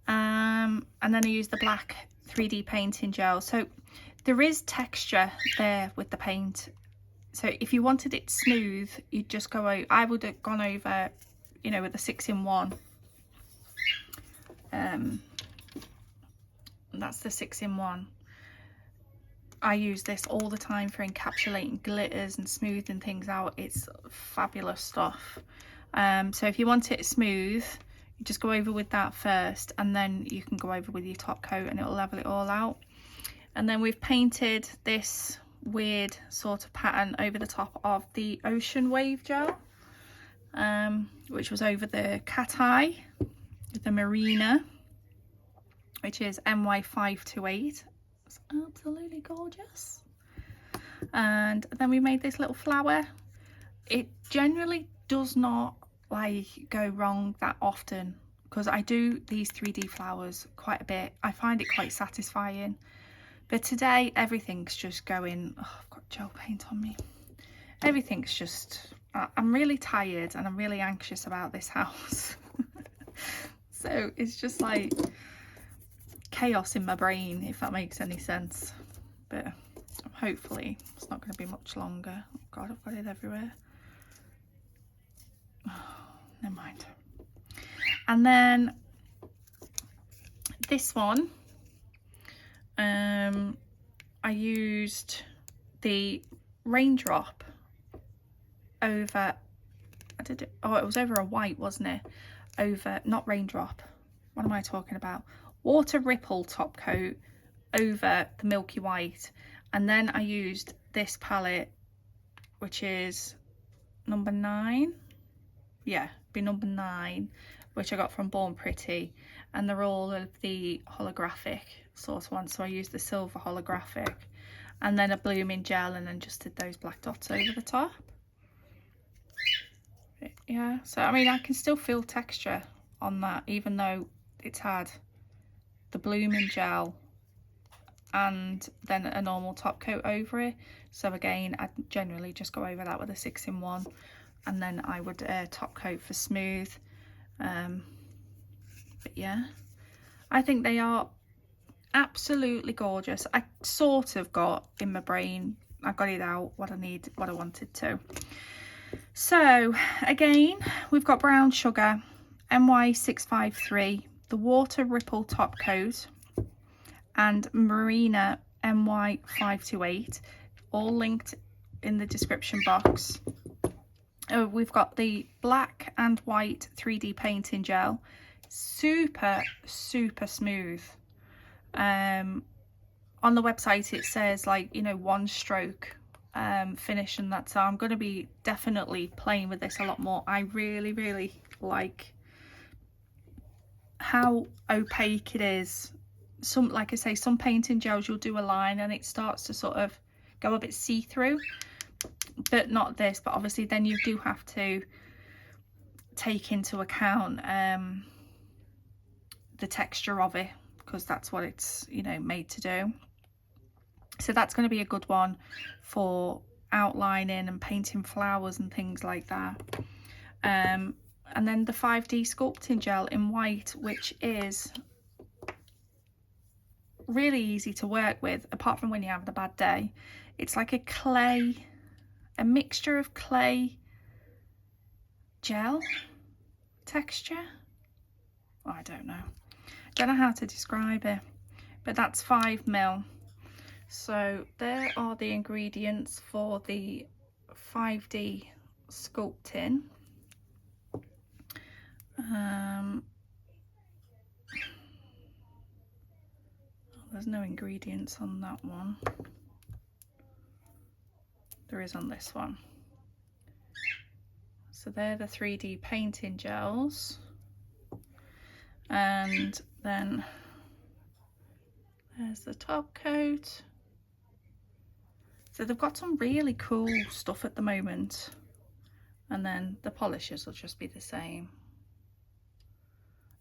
And then I use the black 3D painting gel. So there is texture there with the paint. So if you wanted it smooth, you'd just go out. I would have gone over, you know, with a 6-in-1. That's the 6-in-1. I use this all the time for encapsulating glitters and smoothing things out. It's fabulous stuff. So if you want it smooth, you just go over with that first, and then you can go over with your top coat and it'll level it all out. And then we've painted this weird sort of pattern over the top of the Ocean Wave gel, which was over the cat eye with the Marina, which is MY528. It's absolutely gorgeous. And then we made this little flower. It generally does not like go wrong that often, because I do these 3D flowers quite a bit. I find it quite satisfying. But today everything's just going, oh, I've got gel paint on me. Everything's just, I'm really tired and I'm really anxious about this house. So it's just like chaos in my brain, if that makes any sense. But hopefully it's not going to be much longer. Oh God, I've got it everywhere. Oh, never mind. And then this one, I used the raindrop over, it was over a white, wasn't it? Over, not raindrop, what am I talking about? Water ripple top coat over the milky white. And then I used this palette, which is number 9. Yeah, be number 9, which I got from Born Pretty, and they're all of the holographic sort of ones. So I used the silver holographic, and then a blooming gel, and then just did those black dots over the top. Yeah, so I mean, I can still feel texture on that, even though it's had the blooming gel and then a normal top coat over it. So again, I generally just go over that with a 6-in-1, and then I would top coat for smooth. But yeah, I think they are absolutely gorgeous. I sort of got in my brain, I got it out what I wanted to. So again, we've got brown sugar, MY653, the water ripple top coat, and Marina MY528, all linked in the description box. We've got the black and white 3D painting gel, super smooth. On the website it says, like, you know, 1 stroke finish and that, so I'm going to be definitely playing with this a lot more. I really like how opaque it is. Some, like I say, some painting gels you'll do a line and it starts to sort of go a bit see-through, but not this. But obviously then you do have to take into account the texture of it, because that's what it's, you know, made to do. So that's going to be a good one for outlining and painting flowers and things like that. And then the 5D sculpting gel in white, which is really easy to work with, apart from when you're having a bad day. It's like a mixture of clay gel texture. I don't know how to describe it, but that's 5mm. So there are the ingredients for the 5D sculpting. There's no ingredients on that one. There is on this one. So they're the 3D painting gels. And then there's the top coat. So they've got some really cool stuff at the moment. And then the polishes will just be the same.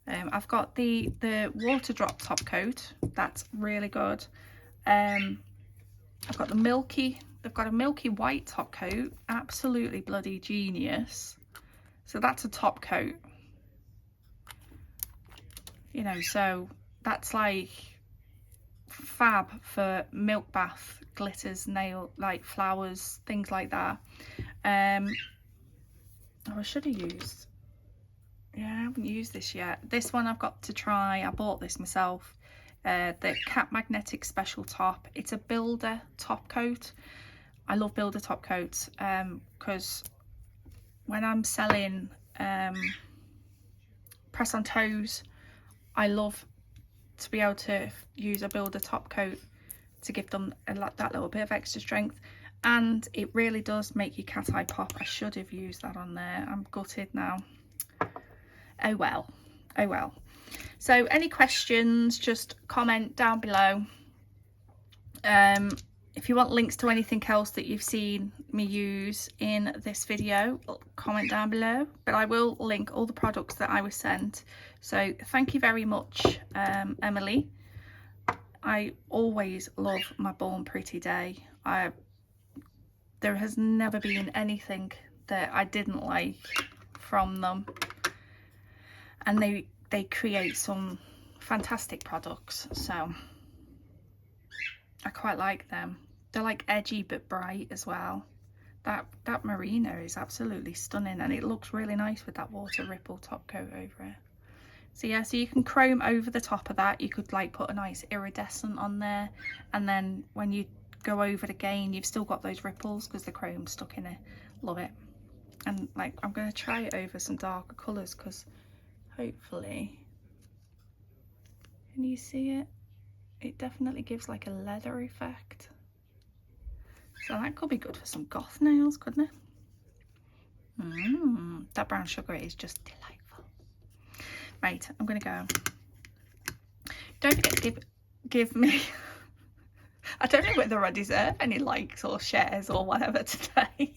I've got the water drop top coat. That's really good. I've got the milky, they've got a milky white top coat. Absolutely bloody genius. So that's a top coat. You know, so that's like fab for milk bath, glitters, nail, like flowers, things like that. Oh, I should have used, yeah, I haven't used this yet. This one I've got to try. I bought this myself. The Cat Magnetic Special Top. It's a builder top coat. I love builder top coats because when I'm selling press on toes, I love to be able to use a builder top coat to give them that little bit of extra strength. And it really does make your cat eye pop. I should have used that on there. I'm gutted now. Oh well, oh well. So any questions, just comment down below. If you want links to anything else that you've seen me use in this video, comment down below. But I will link all the products that I was sent. So thank you very much, Aimeili. I always love my Born Pretty Day. There has never been anything that I didn't like from them. And they create some fantastic products, so I quite like them. They're like edgy but bright as well. That Marina is absolutely stunning, and it looks really nice with that water ripple top coat over it. So yeah, so you can chrome over the top of that. You could like put a nice iridescent on there, and then when you go over it again, you've still got those ripples because the chrome's stuck in it. Love it. And like, I'm going to try it over some darker colours because hopefully, can you see it? It definitely gives like a leather effect. So that could be good for some goth nails, couldn't it? That brown sugar is just delightful. Right, I'm gonna go. Don't forget to give me I don't know whether I deserve any likes or shares or whatever today.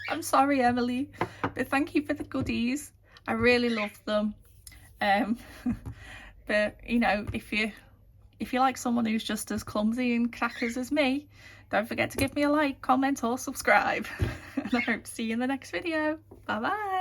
I'm sorry, Aimeili, but thank you for the goodies. I really love them. But you know, if you like someone who's just as clumsy and crackers as me, don't forget to give me a like, comment or subscribe. And I hope to see you in the next video. Bye bye.